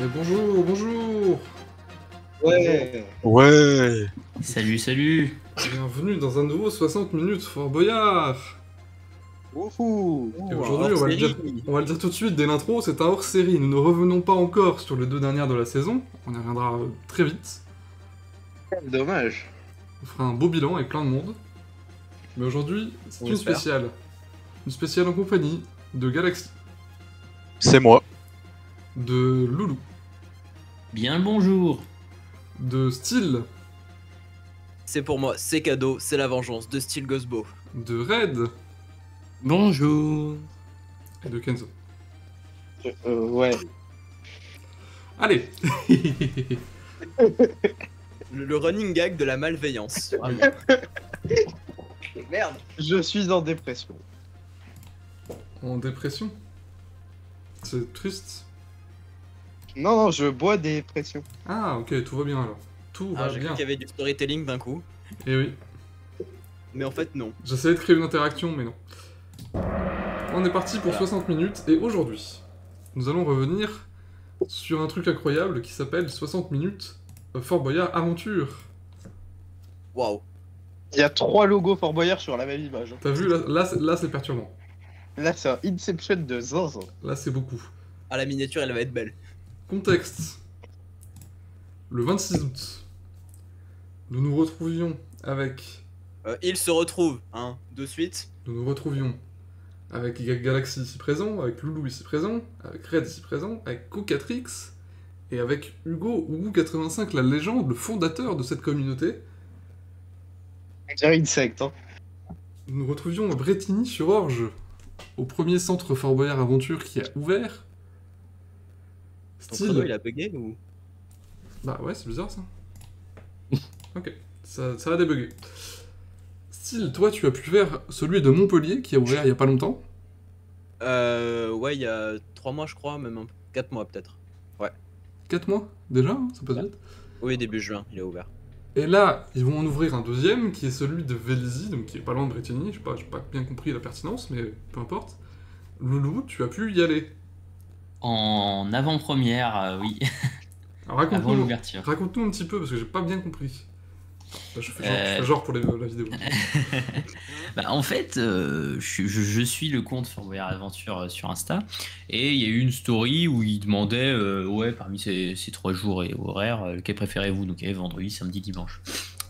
Mais bonjour, bonjour. Ouais. Ouais. Salut, salut. Bienvenue dans un nouveau 60 minutes Fort Boyard. Wouhou. Et aujourd'hui, on va le dire tout de suite dès l'intro, c'est un hors-série. Nous ne revenons pas encore sur les deux dernières de la saison. On y reviendra très vite. Dommage. On fera un beau bilan avec plein de monde. Mais aujourd'hui, c'est une espère. spéciale. Une spéciale en compagnie de Galaxy, C'est moi. de Loulou, Bien le bonjour. de Steel, C'est pour moi, c'est cadeau, c'est la vengeance de Steel Gosbo. de Red Bonjour. et de Kenzo. Ouais. Allez. Le running gag de la malveillance. Vraiment. Merde. Je suis en dépression. En dépression. C'est triste. Non, je bois des pressions. Ah, ok, tout va bien alors. Tout Ah, va j'ai cru bien. qu'il y avait du storytelling d'un coup, Et oui, mais en fait non. j'essayais de créer une interaction, mais non. On est parti pour Voilà. 60 minutes, et aujourd'hui, nous allons revenir sur un truc incroyable qui s'appelle 60 minutes Fort Boyard Aventure. Waouh. Il y a 3 logos Fort Boyard sur la même image. T'as vu, là c'est perturbant. Là, c'est un Inception de zinzin. Là c'est beaucoup. Ah, la miniature, elle va être belle. Contexte. Le 26 août, nous nous retrouvions avec... Il se retrouve, hein, de suite. Nous nous retrouvions avec Galaxy ici présent, avec Loulou ici présent, avec Red ici présent, avec Cocatrix, et avec Hugo Ougou85, la légende, le fondateur de cette communauté. On dirait une secte, hein. Nous nous retrouvions à Bretigny-sur-Orge, au premier centre Fort Boyard Aventure qui a ouvert. Ton chrono, il Style. a bugué ou... Bah ouais, c'est bizarre ça. Ok, ça va débugger. Style, toi tu as pu faire celui de Montpellier qui a ouvert il y a pas longtemps. Ouais, il y a 3 mois, je crois, même un... 4 mois peut-être. 4 mois déjà, hein, ça passe vite. Oui, début juin, il a ouvert. Et là, ils vont en ouvrir un deuxième, qui est celui de Vélizy, donc qui est pas loin de Bretigny. J'ai pas bien compris la pertinence, mais peu importe. Loulou, tu as pu y aller. En avant-première, oui, Alors avant raconte-nous l'ouverture. raconte-nous un petit peu, parce que j'ai pas bien compris. Là, je fais genre pour la vidéo. Bah, en fait, je suis le compte Fort Boyard Aventure sur Insta, et il y a eu une story où il demandait, ouais, parmi ces 3 jours et horaires, lequel préférez-vous? Donc il y avait vendredi, samedi, dimanche.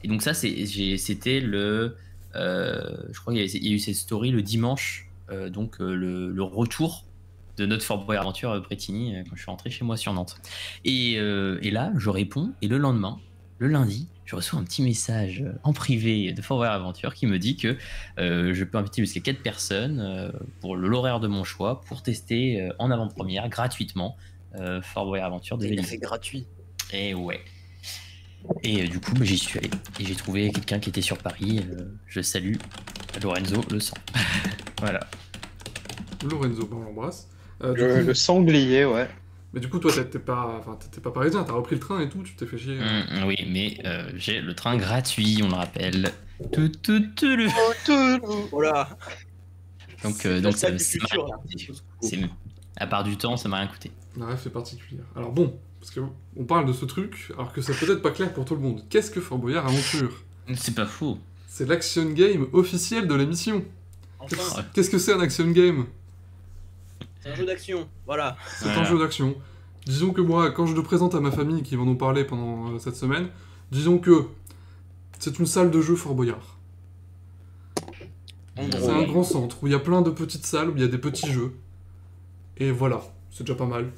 Et donc ça, c'était le... je crois qu'il y a eu cette story le dimanche, le retour de notre Fort Boyard Aventure Bretigny, quand je suis rentré chez moi sur Nantes. Et là, je réponds, et le lendemain, le lundi, je reçois un petit message en privé de Fort Boyard Aventure qui me dit que je peux inviter jusqu'à 4 personnes pour l'horaire de mon choix pour tester en avant-première gratuitement Fort Boyard Aventure de Il a Vélizy. fait gratuit. Et ouais. Et du coup, j'y suis allé. Et j'ai trouvé quelqu'un qui était sur Paris. Je salue Lorenzo le sang. Voilà. Lorenzo, bon, on l'embrasse. Le sanglier, ouais. Mais du coup, toi, t'étais pas parisien, t'as repris le train et tout, tu t'es fait chier. Oui, mais j'ai le train gratuit, on le rappelle. Le... Oh là. Donc ça ça, du ça m'a futur, rien là. coûté. À part du temps, ça m'a rien coûté. La ref est particulière. Alors bon, parce que on parle de ce truc, alors que c'est peut-être pas clair pour tout le monde. Qu'est-ce que Fort Boyard Aventure? C'est pas faux. C'est l'action game officiel de l'émission. Enfin, Qu'est-ce que c'est un action game? c'est un jeu d'action, voilà. C'est Voilà. un jeu d'action. Disons que moi, quand je le présente à ma famille qui va nous parler pendant cette semaine, disons que c'est une salle de jeu Fort Boyard. En C'est gros, un grand centre où il y a plein de petites salles, où il y a des petits jeux. Et voilà, c'est déjà pas mal.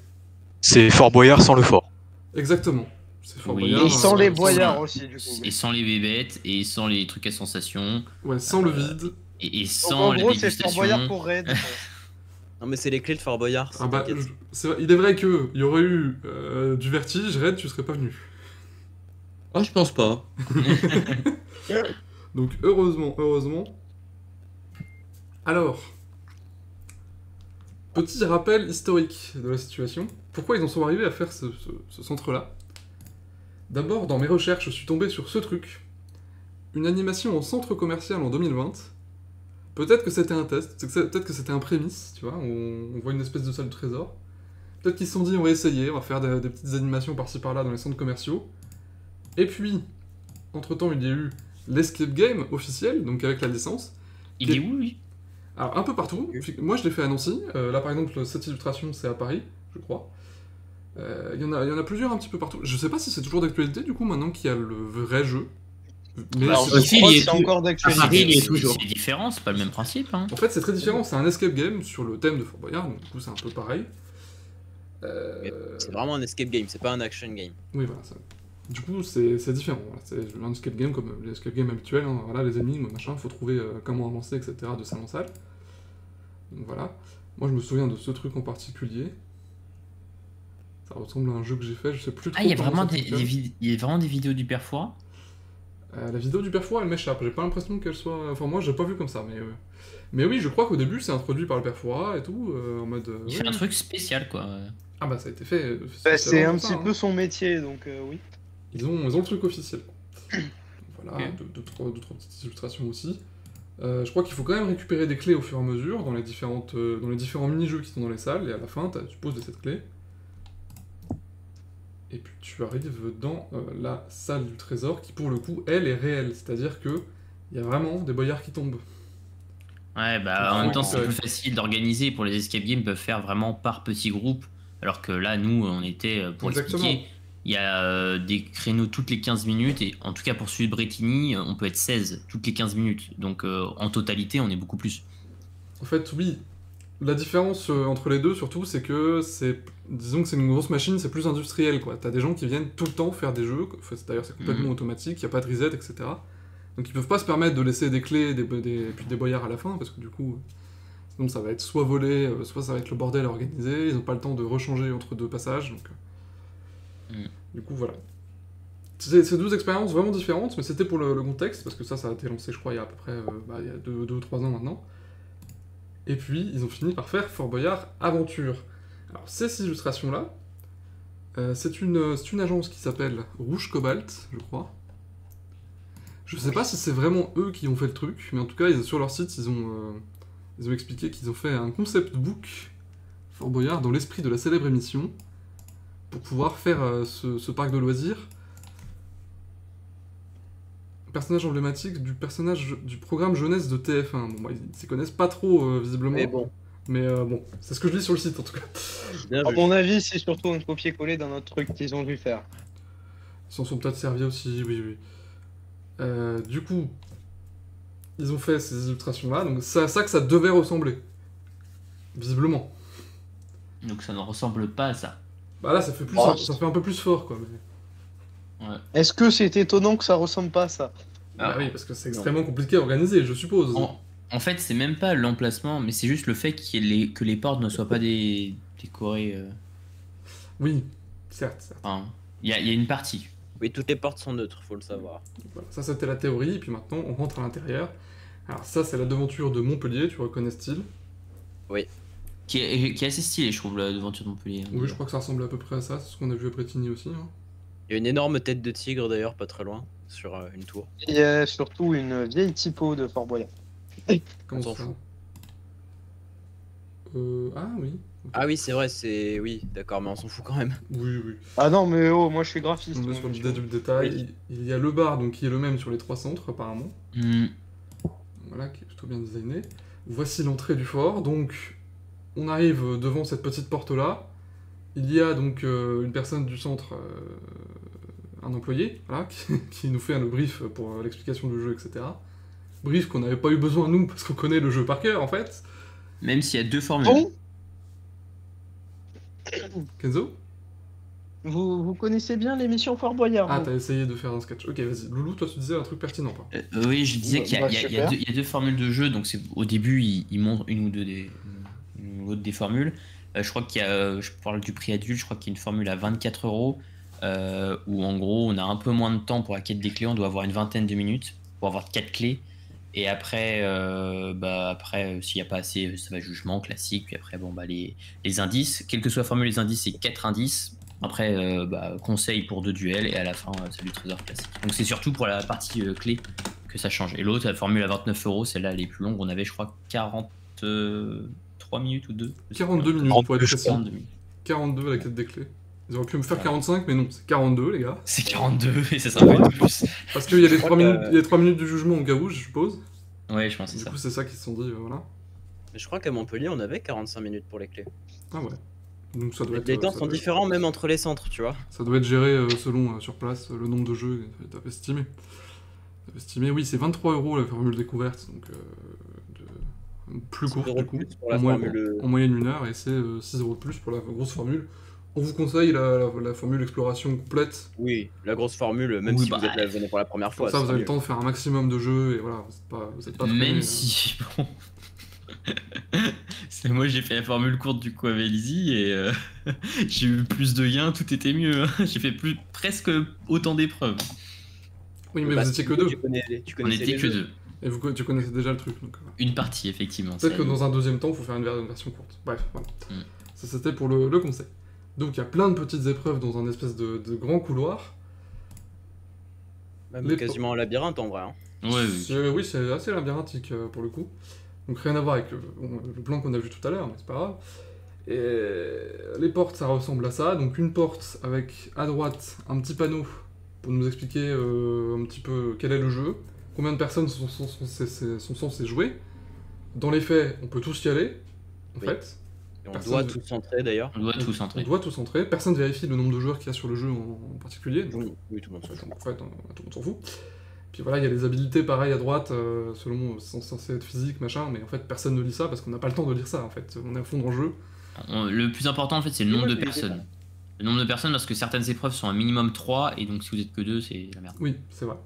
C'est Fort Boyard sans le fort. Exactement. C'est Fort Oui. Boyard. Et sans les sans- boyards aussi, du coup. Et sans les bébêtes, et sans les trucs à sensation, Ouais, sans le vide. et Donc, sans en la gros, c'est Fort Boyard dégustation. pour Red. non mais c'est les clés de Fort Boyard. Ah bah, t'inquiète. il est vrai que il y aurait eu du vertige, Red, tu serais pas venu. Ah, je pense pas. Donc heureusement. Alors, petit rappel historique de la situation. Pourquoi ils en sont arrivés à faire ce centre-là? D'abord, dans mes recherches, je suis tombé sur ce truc. Une animation en centre commercial en 2020. Peut-être que c'était un test, peut-être que c'était un prémisse, tu vois, on voit une espèce de salle de trésor. Peut-être qu'ils se sont dit, on va essayer, on va faire des petites animations par-ci par-là dans les centres commerciaux. Et puis, entre-temps, il y a eu l'Escape Game officiel, donc avec la licence. Il est où, lui? Alors, un peu partout. Moi, je l'ai fait à Nancy. Là, par exemple, cette illustration, c'est à Paris, je crois. Il y en a plusieurs un petit peu partout. Je sais pas si c'est toujours d'actualité, du coup, maintenant qu'il y a le vrai jeu. Mais Alors, c'est- je crois il que est c'est tout- encore À Paris, d'actualité. il est toujours. C'est différent, c'est pas le même principe. Hein. En fait, c'est très différent. C'est un escape game sur le thème de Fort Boyard, donc du coup, c'est un peu pareil. Mais c'est vraiment un escape game, c'est pas un action game. Oui, voilà. Du coup, c'est différent. Voilà. C'est un escape game comme les escape games habituels. Hein. Voilà, les énigmes, machin, faut trouver comment avancer, etc. de salle en salle. Donc voilà. Moi, je me souviens de ce truc en particulier. Ça ressemble à un jeu que j'ai fait, je sais plus trop. Ah, il y a comment vraiment ça fonctionne. il y a vraiment des vidéos du Père Fouras? La vidéo du Père Fouras, elle m'échappe. J'ai pas l'impression qu'elle soit. Enfin, moi, j'ai pas vu comme ça, mais oui, je crois qu'au début, c'est introduit par le Père Fouras et tout, en mode. Il oui, fait un oui. truc spécial, quoi. Ah bah, ça a été fait. Bah, c'est spécialement un pour ça, petit hein. peu son métier, donc oui. Ils ont le truc officiel. Voilà, Ok. deux, trois petites illustrations aussi. Je crois qu'il faut quand même récupérer des clés au fur et à mesure dans les différents mini-jeux qui sont dans les salles, et à la fin, tu poses de cette clé. Et puis tu arrives dans la salle du trésor qui, pour le coup, elle est réelle. C'est-à-dire que il y a vraiment des boyards qui tombent. Ouais, bah Ah, en même oui, temps, c'est c'est vrai. plus facile d'organiser pour les escape games, peuvent faire vraiment par petits groupes. Alors que là, nous, on était, pour Exactement. expliquer, il y a des créneaux toutes les 15 minutes, et en tout cas pour celui de Bretigny, on peut être 16 toutes les 15 minutes. Donc en totalité, on est beaucoup plus. En fait, oui. La différence entre les deux, surtout, c'est que disons que c'est une grosse machine, c'est plus industriel, quoi. T'as des gens qui viennent tout le temps faire des jeux, d'ailleurs c'est complètement automatique, y a pas de reset, etc. Donc ils peuvent pas se permettre de laisser des clés et puis des boyards à la fin, parce que du coup, sinon ça va être soit volé, soit ça va être le bordel à organiser, ils ont pas le temps de rechanger entre deux passages, donc... Du coup, voilà. C'est 12 expériences vraiment différentes, mais c'était pour le contexte, parce que ça a été lancé, je crois, il y a à peu près il y a 2 ou 3 ans maintenant. Et puis, ils ont fini par faire Fort Boyard Aventure. Alors, ces illustrations-là, c'est une agence qui s'appelle Rouge Cobalt, je crois. Je sais pas si c'est vraiment eux qui ont fait le truc, mais en tout cas, sur leur site, ils ont expliqué qu'ils ont fait un concept book Fort Boyard dans l'esprit de la célèbre émission, pour pouvoir faire ce parc de loisirs. Personnage emblématique du programme jeunesse de TF1. Bon, bah, ils s'y connaissent pas trop, visiblement. Mais bon, Mais bon, c'est ce que je lis sur le site, en tout cas. bien À vu. mon avis, c'est surtout un copier-coller d'un autre truc qu'ils ont dû faire. Ils s'en sont peut-être servis aussi, oui, oui. Du coup, ils ont fait ces illustrations-là, donc c'est à ça que ça devait ressembler. Visiblement. Donc ça ne ressemble pas à ça. Bah là, ça fait, Oh. ça fait un peu plus fort, quoi. Mais... Est-ce que c'est étonnant que ça ressemble pas à ça? Bah oui, parce que c'est extrêmement compliqué à organiser, je suppose. En fait, c'est même pas l'emplacement, mais c'est juste le fait que les portes ne soient pas décorées. Oui, certes. Enfin, il y a une partie. Oui, toutes les portes sont neutres, faut le savoir. Voilà, ça c'était la théorie, et puis maintenant on rentre à l'intérieur. Alors ça c'est la devanture de Montpellier, tu reconnais ce style? Qui est assez stylé, je trouve, la devanture de Montpellier. Oui, je crois que ça ressemble à peu près à ça, c'est ce qu'on a vu à Bretigny aussi. Hein. Il y a une énorme tête de tigre d'ailleurs, pas très loin, sur une tour. Il y a surtout une vieille typo de Fort Boyard. Comment On s'en ça? fout. Ah oui. Ah oui, c'est vrai, c'est. Oui, d'accord, mais on s'en fout quand même. Oui, oui. Ah non, mais oh, moi je suis graphiste. On est moi, sur le monsieur. détail. Il y a le bar, donc qui est le même sur les 3 centres apparemment. Hmm. Voilà, qui est plutôt bien designé. Voici l'entrée du fort, donc on arrive devant cette petite porte-là. Il y a donc une personne du centre, un employé, voilà, qui nous fait le brief pour l'explication du jeu, etc. Brief qu'on n'avait pas eu besoin nous, parce qu'on connaît le jeu par cœur, en fait. Même s'il y a 2 formules. Bon, Kenzo? vous connaissez bien l'émission Fort Boyard. Ah, vous t'as essayé de faire un sketch. Ok, vas-y. Loulou, toi, tu disais un truc pertinent, quoi. Oui, je disais Bah, qu'il y, bah, il y a super. deux- il y a 2 formules de jeu, donc au début, ils montrent une ou l'autre des formules. Je crois qu'il y a, je parle du prix adulte, je crois qu'il y a une formule à 24 €, où en gros, on a un peu moins de temps pour la quête des clés, on doit avoir une vingtaine de minutes pour avoir 4 clés. Et après, s'il n'y a pas assez, ça va jugement classique. Puis après, les indices, quelle que soit la formule, les indices, c'est 4 indices. Après, conseil pour 2 duels. Et à la fin, c'est du trésor classique. Donc c'est surtout pour la partie clé que ça change. Et l'autre, la formule à 29 €, celle-là, elle est plus longue. On avait, je crois, 43 minutes ou 2. 42 minutes, pour être 42, je précis. 42 minutes. 42 à la quête des clés. Ils auraient pu me faire Ouais. 45, mais non, c'est 42, les gars. C'est 42 et ça sera pas de plus. Parce qu'il y a les 3 crois minutes, que- il y a les 3 minutes du jugement au cas où, je suppose. Ouais, je pense que Du c'est ça. coup, c'est ça qu'ils se sont dit, voilà. Mais je crois qu'à Montpellier, on avait 45 minutes pour les clés. Ah ouais. Donc ça doit être. Les temps ça sont doit être- différents même entre les centres, tu vois. Ça doit être géré selon sur place le nombre de jeux que tu avais estimé. T'avais estimé, oui, c'est 23 € la formule découverte, donc plus 6 courte € du de coup, plus pour la en, formule. en moyenne 1 heure, et c'est 6 € de plus pour la grosse formule. On vous conseille la formule exploration complète, Oui, la grosse formule, même Oui, si bah, vous êtes là venez pour la première comme fois. ça vous c'est avez le mieux. temps de faire un maximum de jeux, et voilà, vous êtes pas freiné, Même si, bon. Moi j'ai fait la formule courte du coup avec Lizzie et j'ai eu plus de gains, tout était mieux. Hein. J'ai fait presque autant d'épreuves. Oui, mais Bah, vous étiez que tu deux, tu On connaissais était les que jeux. deux. et tu connaissez déjà le truc, donc voilà. Une partie effectivement. Peut-être que c'est- dans un deuxième temps, il faut faire une version courte. Bref, voilà. Mm. Ça, c'était pour le conseil. Donc, il y a plein de petites épreuves dans un espèce de grand couloir. Même Les- quasiment un labyrinthe en vrai. Hein. Ouais, oui. Oui, c'est assez labyrinthique pour le coup. Donc, rien à voir avec le plan qu'on a vu tout à l'heure, mais c'est pas grave. Et les portes, ça ressemble à ça. Donc, une porte avec à droite un petit panneau pour nous expliquer un petit peu quel est le jeu, combien de personnes sont censées jouer. Dans les faits, on peut tous y aller, en Oui. fait. Et on Personne doit veut- tout centrer d'ailleurs. On doit tout On centrer. doit tous entrer. Personne vérifie le nombre de joueurs qu'il y a sur le jeu en particulier. Donc, Oui, tout le monde se joue. en fait, tout le monde s'en fout. Puis voilà, il y a les habilités pareil à droite, selon censé être physique, machin, mais en fait personne ne lit ça parce qu'on n'a pas le temps de lire ça en fait. On est à fond dans le jeu. Le plus important en fait c'est le Oui, nombre moi, de je l'ai dit, personnes. Le nombre de personnes parce que certaines épreuves sont un minimum 3 et donc si vous êtes que 2 c'est la merde. Oui, c'est vrai.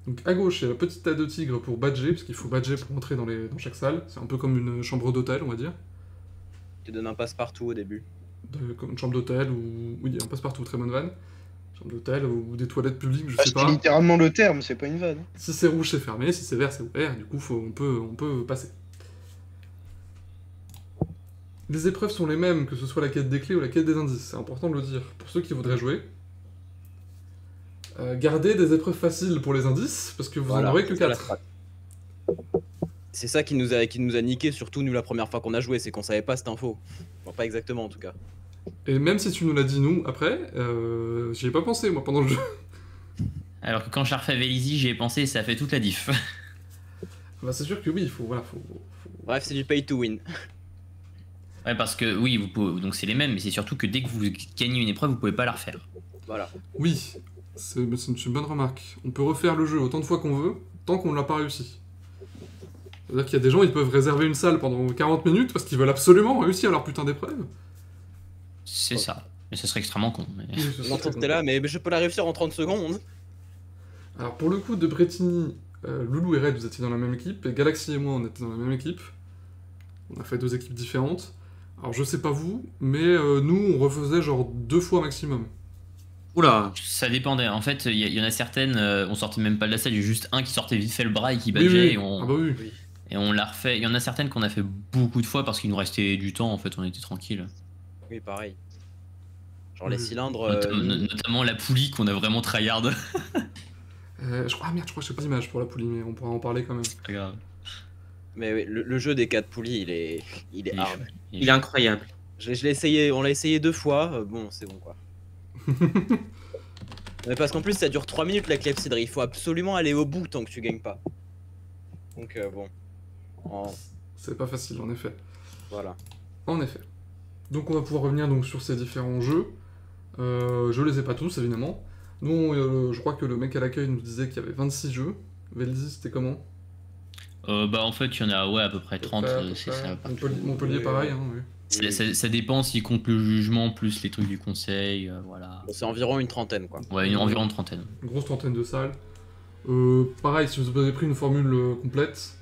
Donc à gauche, il y a la petite tête de tigre pour badger, parce qu'il faut badger pour entrer dans chaque salle. C'est un peu comme une chambre d'hôtel, on va dire. Tu donnes un passe-partout au début. Comme une chambre d'hôtel ou. Oui, un passe-partout, très bonne vanne. Chambre d'hôtel ou des toilettes publiques, je sais C'est pas. littéralement le terme, c'est pas une vanne. Si c'est rouge, c'est fermé, si c'est vert, c'est ouvert, et du coup, on peut passer. Les épreuves sont les mêmes, que ce soit la quête des clés ou la quête des indices, c'est important de le dire. Pour ceux qui voudraient jouer, gardez des épreuves faciles pour les indices, parce que vous Voilà, en aurez que c'est ça, la 4. strat. C'est ça qui nous a niqué, surtout nous la première fois qu'on a joué, c'est qu'on savait pas cette info. Bon, pas exactement en tout cas. Et même si tu nous l'as dit nous, après, j'y ai pas pensé, moi, pendant le jeu. Alors que quand je l'ai refait avec Lizzie j'y ai pensé et ça a fait toute la diff. Bah, c'est sûr que oui, il faut... Bref, c'est du pay to win. Ouais parce que oui vous pouvez, donc c'est les mêmes mais c'est surtout que dès que vous gagnez une épreuve vous pouvez pas la refaire. Voilà. Oui, c'est une bonne remarque. On peut refaire le jeu autant de fois qu'on veut, tant qu'on ne l'a pas réussi. C'est-à-dire qu'il y a des gens, ils peuvent réserver une salle pendant 40 minutes parce qu'ils veulent absolument réussir leur putain d'épreuve. C'est ça. Mais ça serait extrêmement con. Mais... Oui, ce serait L'entente très était là, mais je peux la réussir en 30 secondes. Alors pour le coup de Bretigny, Loulou et Red, vous étiez dans la même équipe, et Galaxy et moi, on était dans la même équipe. On a fait 2 équipes différentes. Alors je sais pas vous, mais nous, on refaisait genre 2 fois maximum. Oula. Ça dépendait. En fait, il y en a certaines, on sortait même pas de la salle, il y a juste un qui sortait vite fait le bras et qui Oui, badgeait oui. et on, Ah bah oui. Oui. et on l'a refait. Il y en a certaines qu'on a fait beaucoup de fois parce qu'il nous restait du temps, en fait, on était tranquille. Oui, pareil. Genre les Oui. cylindres. Notamment la poulie qu'on a vraiment tryhard. Je crois que j'ai pas d'image pour la poulie, mais on pourra en parler quand même. C'est pas grave. Mais oui, le jeu des 4 poulies, il est Il est hard. chou- Il est incroyable. Je l'ai essayé, on l'a essayé 2 fois, bon, c'est bon quoi. Mais parce qu'en plus, ça dure 3 minutes la clepsydre, il faut absolument aller au bout tant que tu gagnes pas. Donc bon. C'est pas facile, en effet. Voilà. En effet. Donc on va pouvoir revenir donc sur ces différents jeux. Je les ai pas tous, évidemment. Nous, je crois que le mec à l'accueil nous disait qu'il y avait 26 jeux. Velzy, c'était comment? Bah, en fait, il y en a à peu près 30. À peu C'est près. ça. Montpellier, pareil, hein, oui. Ça dépend s'il compte le jugement plus les trucs du conseil. Voilà. Bon, c'est environ une trentaine quoi. Ouais, environ une trentaine. Une grosse trentaine de salles. Pareil, si vous avez pris une formule complète,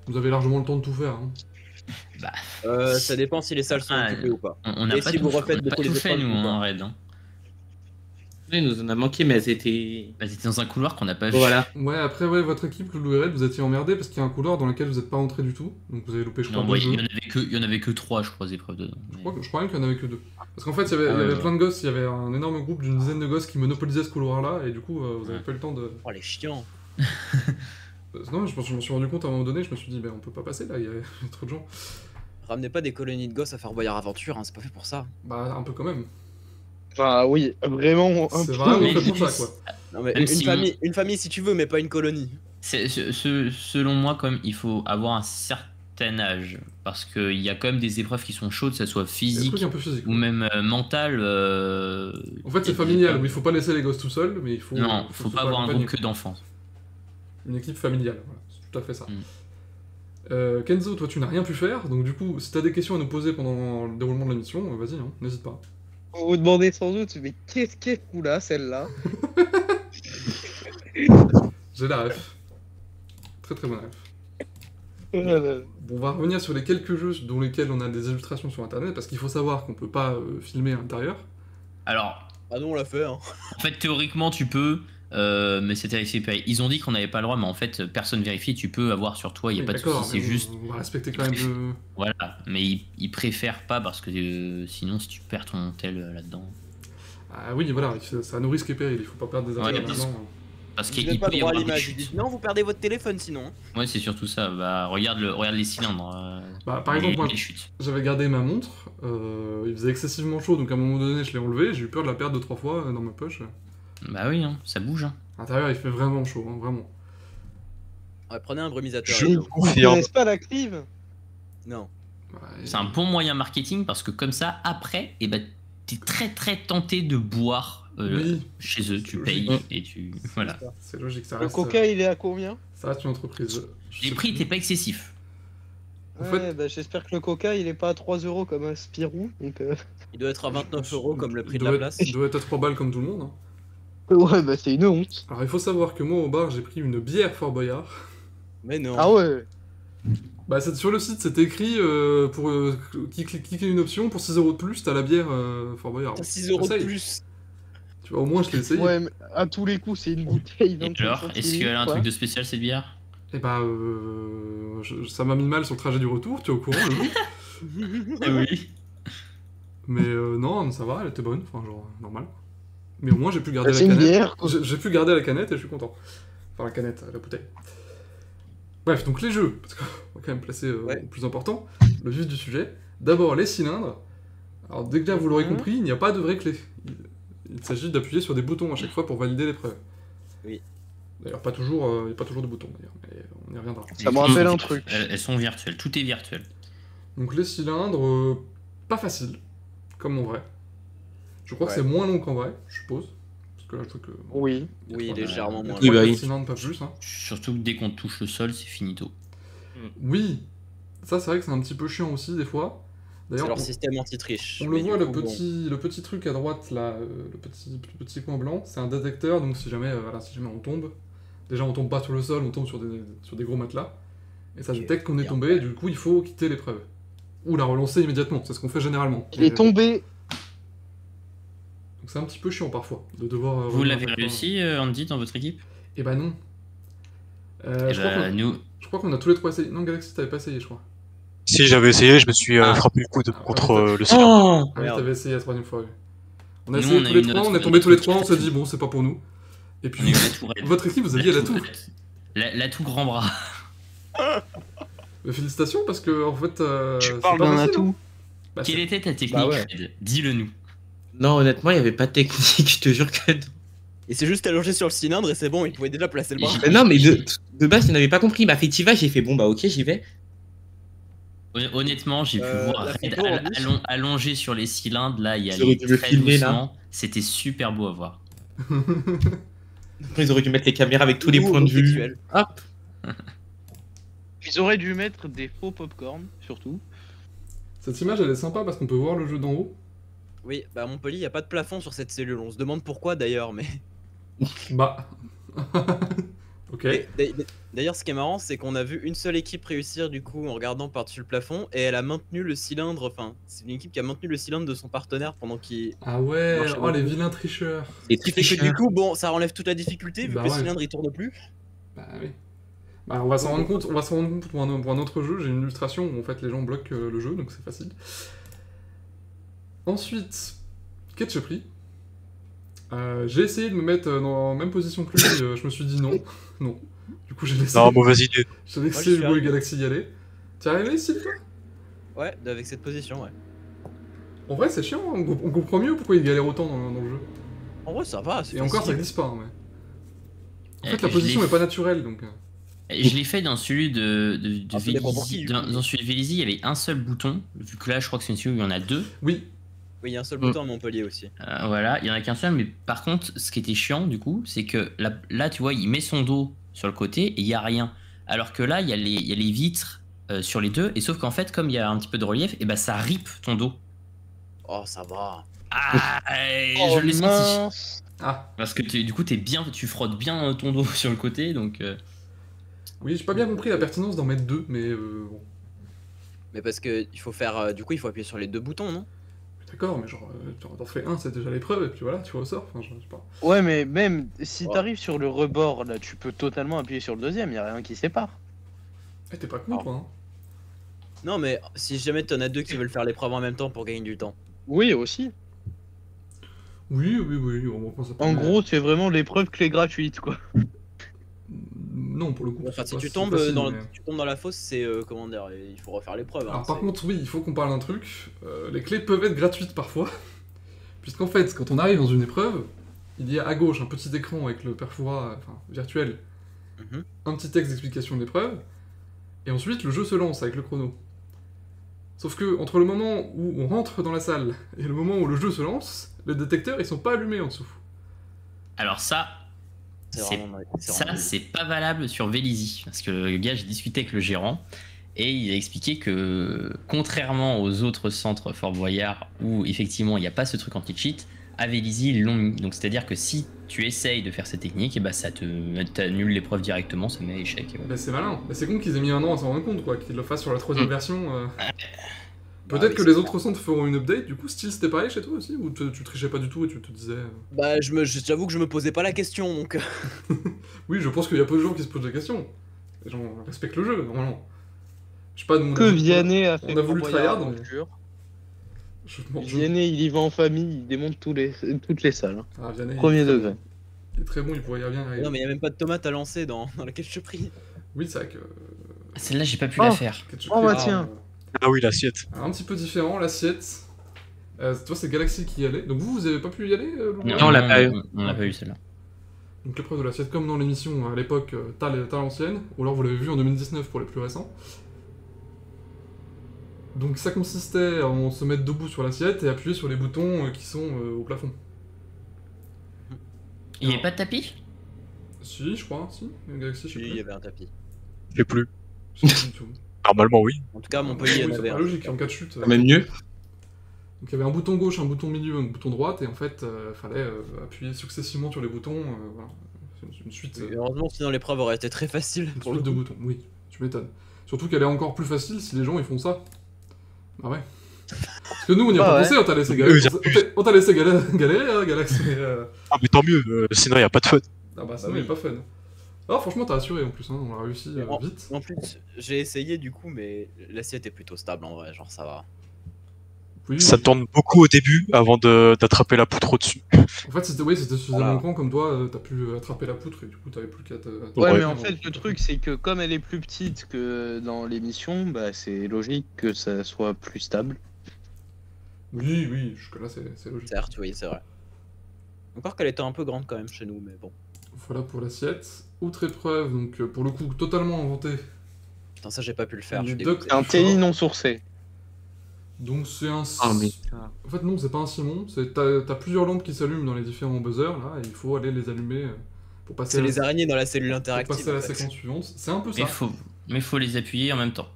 vous avez largement le temps de tout faire. Hein. Ça dépend si les salles sont Ah, occupées ou pas. On n'a Et pas, si tout, vous on a refaites pas beaucoup tout les fait, épreuves nous, ou pas en raid. Hein. Oui, il nous en a manqué, mais elles étaient. Bah, c'était dans un couloir qu'on n'a pas vu. Voilà. Ouais, après, ouais, votre équipe, Loulou et Red, vous étiez emmerdés parce qu'il y a un couloir dans lequel vous n'êtes pas entré du tout. Donc vous avez loupé, je crois, Non, 2 ouais, jeux. il y en avait que 3, je crois, des épreuves dedans. Mais- Je crois même qu'il y en avait que 2. Parce qu'en fait, il y Ah, avait ouais. plein de gosses, il y avait un énorme groupe d'une dizaine de gosses qui monopolisaient ce couloir-là, et du coup, vous avez Ouais. pas eu le temps de. Oh les chiants. Non, je me suis rendu compte à un moment donné, je me suis dit, ben on peut pas passer là, il y a trop de gens. Ramenez pas des colonies de gosses à Fort Boyard Aventure, hein, c'est pas fait pour ça. Bah, un peu quand même. Enfin, oui, vraiment un C'est peu. vraiment mais fait pour ça, juste- quoi. Non mais Même si- une famille si tu veux, mais pas une colonie. Selon moi, quand même, il faut avoir un certain âge. Parce qu'il y a quand même des épreuves qui sont chaudes, que ce soit Des physique trucs un peu physiques. ou même mental. En fait, c'est familial, où il faut pas laisser les gosses tout seuls, mais il faut. Non, faut pas avoir un accompagner, groupe que d'enfants. Une équipe familiale, voilà, c'est tout à fait ça. Mm. Kenzo, toi tu n'as rien pu faire, donc du coup, si t'as des questions à nous poser pendant le déroulement de la mission, vas-y, hein, n'hésite pas. Vous vous demandez sans doute, mais qu'est-ce qu'elle fout là, celle-là? J'ai la ref. Très très bonne ref. Euh, Bon, on va revenir sur les quelques jeux dont lesquels on a des illustrations sur internet, parce qu'il faut savoir qu'on peut pas filmer à l'intérieur. Alors, Ah non, on l'a fait, hein. en fait, théoriquement, tu peux, mais c'est vérifié. Ils ont dit qu'on n'avait pas le droit, mais en fait, personne vérifie. Tu peux avoir sur toi, il n'y a Oui, pas de d'accord, souci. C'est mais juste. on va respecter quand même le... Voilà, mais ils préfèrent pas parce que sinon, si tu perds ton tel là-dedans. Ah oui, voilà, ça a nos risques et périls, il faut pas perdre des Ouais, affaires parce- là-dedans. Parce Vous qu'il n'avez pas peut le y droit à avoir des l'image. Ils chutes. disent non, vous perdez votre téléphone sinon. Ouais, c'est surtout ça. Bah, regarde les cylindres. Bah, par exemple, moi, les chutes. j'avais gardé ma montre, il faisait excessivement chaud, donc à un moment donné, je l'ai enlevé, j'ai eu peur de la perdre 2-3 fois dans ma poche. Bah oui, hein, ça bouge. Hein. À l'intérieur, il fait vraiment chaud, hein, vraiment. Ouais, prenez un brumisateur. Je les gars. Vous confirme. connaissez pas la clive? Non. Ouais, C'est un bon moyen marketing parce que comme ça, après, eh ben, t'es très très tenté de boire Oui, chez eux. Tu c'est payes logique. et tu. Voilà. c'est logique, ça Le reste, coca, il est à combien? ça reste une entreprise. Je Les sais prix plus. n'étaient pas excessifs. En Ouais, fait- bah j'espère que le coca, il est pas à 3 € comme un Spirou, donc Il doit être à 29 € comme le prix de Il la doit place. Il doit être à 3 balles comme tout le monde. Hein. Ouais, bah c'est une honte. Alors il faut savoir que moi au bar j'ai pris une bière Fort Boyard. Mais non. Ah ouais. Bah sur le site c'est écrit pour cliquer une option pour 6 € de plus t'as la bière Fort Boyard. T'as 6 € de Essaye. plus. Tu vois au moins je l'ai essayé. Ouais, mais à tous les coups, c'est une bouteille. Et 25 alors, est-ce qu'elle a un quoi. truc de spécial cette bière? Et bah ça m'a mis mal sur le trajet du retour, tu es au courant le jour. Oui. Mais non ça va, elle était bonne, enfin genre normal. Mais au moins j'ai pu garder Bah, la c'est une canette. bière, quoi. J'ai pu garder la canette et je suis content. Enfin la canette, la bouteille. Bref, donc les jeux, parce qu'on va quand même placer Ouais. au plus important, le vif du sujet. D'abord les cylindres. Alors déjà vous l'aurez Mhm. compris, il n'y a pas de vraie clé. Il s'agit d'appuyer sur des boutons à chaque fois pour valider l'épreuve. Oui. D'ailleurs pas toujours, il n'y a pas toujours de boutons d'ailleurs, mais on y reviendra. Ça me rappelle un truc. Elles sont virtuelles, tout est virtuel. Donc les cylindres, pas facile, comme en vrai. Je crois que Ouais. c'est moins long qu'en vrai, je suppose. Parce que là je trouve que... Oui. il y a Oui, trois- légèrement il y a moins. Oui, trois bah oui. cylindres, pas plus. Hein. Surtout que dès qu'on touche le sol, c'est finito. Oui, ça c'est vrai que c'est un petit peu chiant aussi des fois. C'est D'ailleurs, leur système anti-triche. on Mais le du voit, coup, le petit truc à droite, là, le petit coin blanc, c'est un détecteur, donc si jamais, voilà, si jamais on tombe, déjà on tombe pas sur le sol, on tombe sur des gros matelas, et ça Ok, détecte qu'on est bien. tombé, et du coup il faut quitter l'épreuve. Ou la relancer immédiatement, c'est ce qu'on fait généralement. Il est tombé. Donc c'est un petit peu chiant parfois, de devoir... Vous l'avez réussi, Andy, dans votre équipe? Eh bah non. Eh Je crois bah, qu'on- nous, je crois qu'on a tous les trois essayé. Non, Galaxy, t'avais pas essayé, je crois. Si j'avais essayé, je me suis Ah. frappé le coude Ah, contre ouais, le cylindre. Oh Ah oui, Merde. t'avais essayé la troisième fois, oui. On a Nous, essayé on a tous les une trois, autre- on est une tombé autre tous les trois, on s'est équipe. dit bon, c'est pas pour nous. Et on puis, a eu la tourelle. votre équipe, vous aviez la tour. L'atout grand bras. Mais félicitations parce que en fait. Tu c'est parles pas d'un facile, atout. hein. Bah, Quelle c'est- était ta technique, Bah ouais. Fred? Dis-le nous. Non, honnêtement, il n'y avait pas de technique, je te jure que. Il s'est juste allongé sur le cylindre et c'est bon, il pouvait déjà placer le bras. Mais non, mais de base, il n'avait pas compris. Il m'a fait Tiva, j'ai fait bon, bah ok, j'y vais. Honnêtement, j'ai pu voir la Red photo, en plus. allongé sur les cylindres, là, il y Ils auraient allait dû le très filmer, là. doucement. C'était super beau à voir. Ils auraient dû mettre les caméras avec tous les Ou points de vue. homosexuel. Hop. Ils auraient dû mettre des faux popcorn, surtout. Cette image, elle est sympa parce qu'on peut voir le jeu d'en haut. Oui, bah à Montpellier, il n'y a pas de plafond sur cette cellule. On se demande pourquoi d'ailleurs, mais. Bah. Ok. D'ailleurs, ce qui est marrant, c'est qu'on a vu une seule équipe réussir du coup en regardant par-dessus le plafond et elle a maintenu le cylindre. Enfin, c'est une équipe qui a maintenu le cylindre de son partenaire pendant qu'il. Ah ouais, Marche oh les beaucoup. vilains tricheurs. Les Ce qui fait que du tricheurs. coup, bon, ça enlève toute la difficulté vu Bah que le ouais. cylindre il tourne plus. Bah oui. Bah, on va s'en rendre compte, pour un autre jeu. J'ai une illustration où en fait les gens bloquent le jeu, donc c'est facile. Ensuite, Ketchupri. J'ai essayé de me mettre dans la même position que lui, je me suis dit non. Non. Du coup, j'ai laissé, Non, mauvaise idée. j'ai Moi, laissé je suis Hugo et arrivé. Galaxy y aller. T'es arrivé ici, toi Ouais, avec cette position, ouais. En vrai, c'est chiant, hein, on comprend mieux pourquoi il galère autant dans le jeu. En vrai, ça va, c'est Et encore, ça facile. glisse pas, hein, mais... En fait, la Je position l'ai est pas naturelle, donc... Je l'ai fait dans celui de Ah, ça dépend pour qui, Vélizy. du coup. Dans celui de Vélizy, il y avait un seul bouton. Vu que là, je crois que c'est une série où il y en a deux. Oui, Oui, il y a un seul bouton à Montpellier aussi. Voilà, il y en a qu'un seul. Mais par contre, ce qui était chiant, du coup, c'est que là, tu vois, il met son dos sur le côté et il y a rien. Alors que là, il y a les vitres sur les deux. Et sauf qu'en fait, comme il y a un petit peu de relief, et ben ça rip ton dos. Oh, ça va. Ah, Oh, je l'ai senti. mince. ah, Parce que du coup, tu frottes bien ton dos sur le côté, donc. oui, j'ai pas bien compris la pertinence d'en mettre deux, mais bon... Mais parce que il faut faire. Du coup, il faut appuyer sur les deux boutons, non? D'accord, mais genre, t'en fais un, c'est déjà l'épreuve, et puis voilà, tu ressors, enfin, je sais pas... Ouais, mais même si Ouais. t'arrives sur le rebord, là, tu peux totalement appuyer sur le deuxième, y a rien qui sépare. Eh, t'es pas con, Ah. toi, hein. Non, mais si jamais t'en as deux qui veulent faire l'épreuve en même temps pour gagner du temps. Oui, aussi. Oui, on reprend ça. En gros, c'est vraiment l'épreuve clé gratuite, quoi. Non, pour le coup, Enfin, c'est si pas tu si tombes, facile, dans, mais- tu tombes dans la fosse, c'est comment dire, il faut refaire l'épreuve. Alors hein, par c'est- contre, oui, il faut qu'on parle d'un truc. Les clés peuvent être gratuites parfois. Puisqu'en fait, quand on arrive dans une épreuve, il y a à gauche un petit écran avec le perfora, enfin, virtuel, Mhm. un petit texte d'explication de l'épreuve, et ensuite le jeu se lance avec le chrono. Sauf que entre le moment où on rentre dans la salle et le moment où le jeu se lance, les détecteurs ils sont pas allumés en dessous. Alors ça, C'est vraiment. ça c'est pas valable sur Vélizy. Parce que le gars, j'ai discuté avec le gérant. Et il a expliqué que, contrairement aux autres centres Fort Boyard où effectivement il n'y a pas ce truc anti-cheat, à Vélizy ils l'ont mis. Donc c'est-à-dire que si tu essayes de faire cette technique, et bah ça t'annule l'épreuve directement, ça met à échec. Et voilà. Bah c'est malin. Bah, c'est con qu'ils aient mis un an à s'en rendre compte, quoi, qu'ils le fassent sur la troisième version. Peut-être oui, que c'est les clair. autres centres feront une update, du coup, style c'était pareil chez toi aussi, ou tu trichais pas du tout et tu te disais... Bah, j'avoue que je me posais pas la question, donc. Oui, je pense qu'il y a peu de gens qui se posent la question. Les gens respectent le jeu, normalement. Je sais pas de mon Que Vianney a on fait a voulu Fort Boyard tryhard, mais- Aventure. je- Vianney, il y va en famille, il démonte toutes les salles. Hein. Ah, Vianney, Premier il est très degré. bon. Il est très bon, il pourrait y bien arriver. Non, mais il y a même pas de tomate à lancer dans laquelle je prie. Oui, c'est vrai que... Celle-là, j'ai pas pu Oh. la faire. ketchup Oh, bah, frit, tiens. Ah oui, l'assiette. Un petit peu différent, l'assiette. Toi, c'est Galaxy qui y allait. Donc vous avez pas pu y aller, Loulou Non, on l'a pas eu. On l'a pas eu celle-là. Donc l'épreuve de l'assiette, comme dans l'émission à l'époque, t'as l'ancienne, ou alors vous l'avez vu en 2019 pour les plus récents. Donc ça consistait à se mettre debout sur l'assiette et appuyer sur les boutons qui sont au plafond. Il n'y avait pas de tapis? Si, je crois, si. Galaxy, je sais Il y plus. avait un tapis. Je sais plus. Je sais plus du tout. Normalement, oui. En tout cas, à Oui, Montpellier, il y en c'est avait pas un. logique, en cas de chute. Même mieux. Donc il y avait un bouton gauche, un bouton milieu, un bouton droite, et en fait, fallait appuyer successivement sur les boutons. Voilà. C'est une suite. Heureusement, sinon l'épreuve aurait été très facile Une pour le suite de coup. boutons, oui, tu m'étonnes. Surtout qu'elle est encore plus facile si les gens ils font ça. Bah ouais. Parce que nous on y a Ah pas ouais. pensé, on t'a laissé Eux, galérer. ils On t'a laissé galérer, hein, Galaxy. Ah, mais tant mieux, sinon il a pas de fun. Ah bah sinon oui. il est pas fun. Ah franchement t'as assuré en plus, hein, on a réussi Mais vite. En plus, j'ai essayé du coup, mais l'assiette est plutôt stable en vrai, genre ça va. Oui, Ça tourne beaucoup au début avant d'attraper la poutre au-dessus. En fait c'était suffisamment Voilà. grand comme toi, t'as pu attraper la poutre et du coup t'avais plus qu'à te... Ouais, Ouais. mais en fait, le truc, c'est que comme elle est plus petite que dans l'émission, bah, c'est logique que ça soit plus stable. Oui, jusque là c'est logique. Certes, oui, c'est vrai. Encore qu'elle était un peu grande quand même chez nous, mais bon. Voilà pour l'assiette. Autre épreuve, donc pour le coup totalement inventée. Putain, ça j'ai pas pu le faire. Les je suis ducks- dégoûté. C'est un TI non sourcé. Donc c'est un... Ah, mais. En fait non, c'est pas un Simon, t'as plusieurs lampes qui s'allument dans les différents buzzers là, et il faut aller les allumer pour passer, C'est les araignées dans la cellule pour interactive. passer à la en fait. séquence suivante. C'est un peu Mais ça. faut les appuyer en même temps.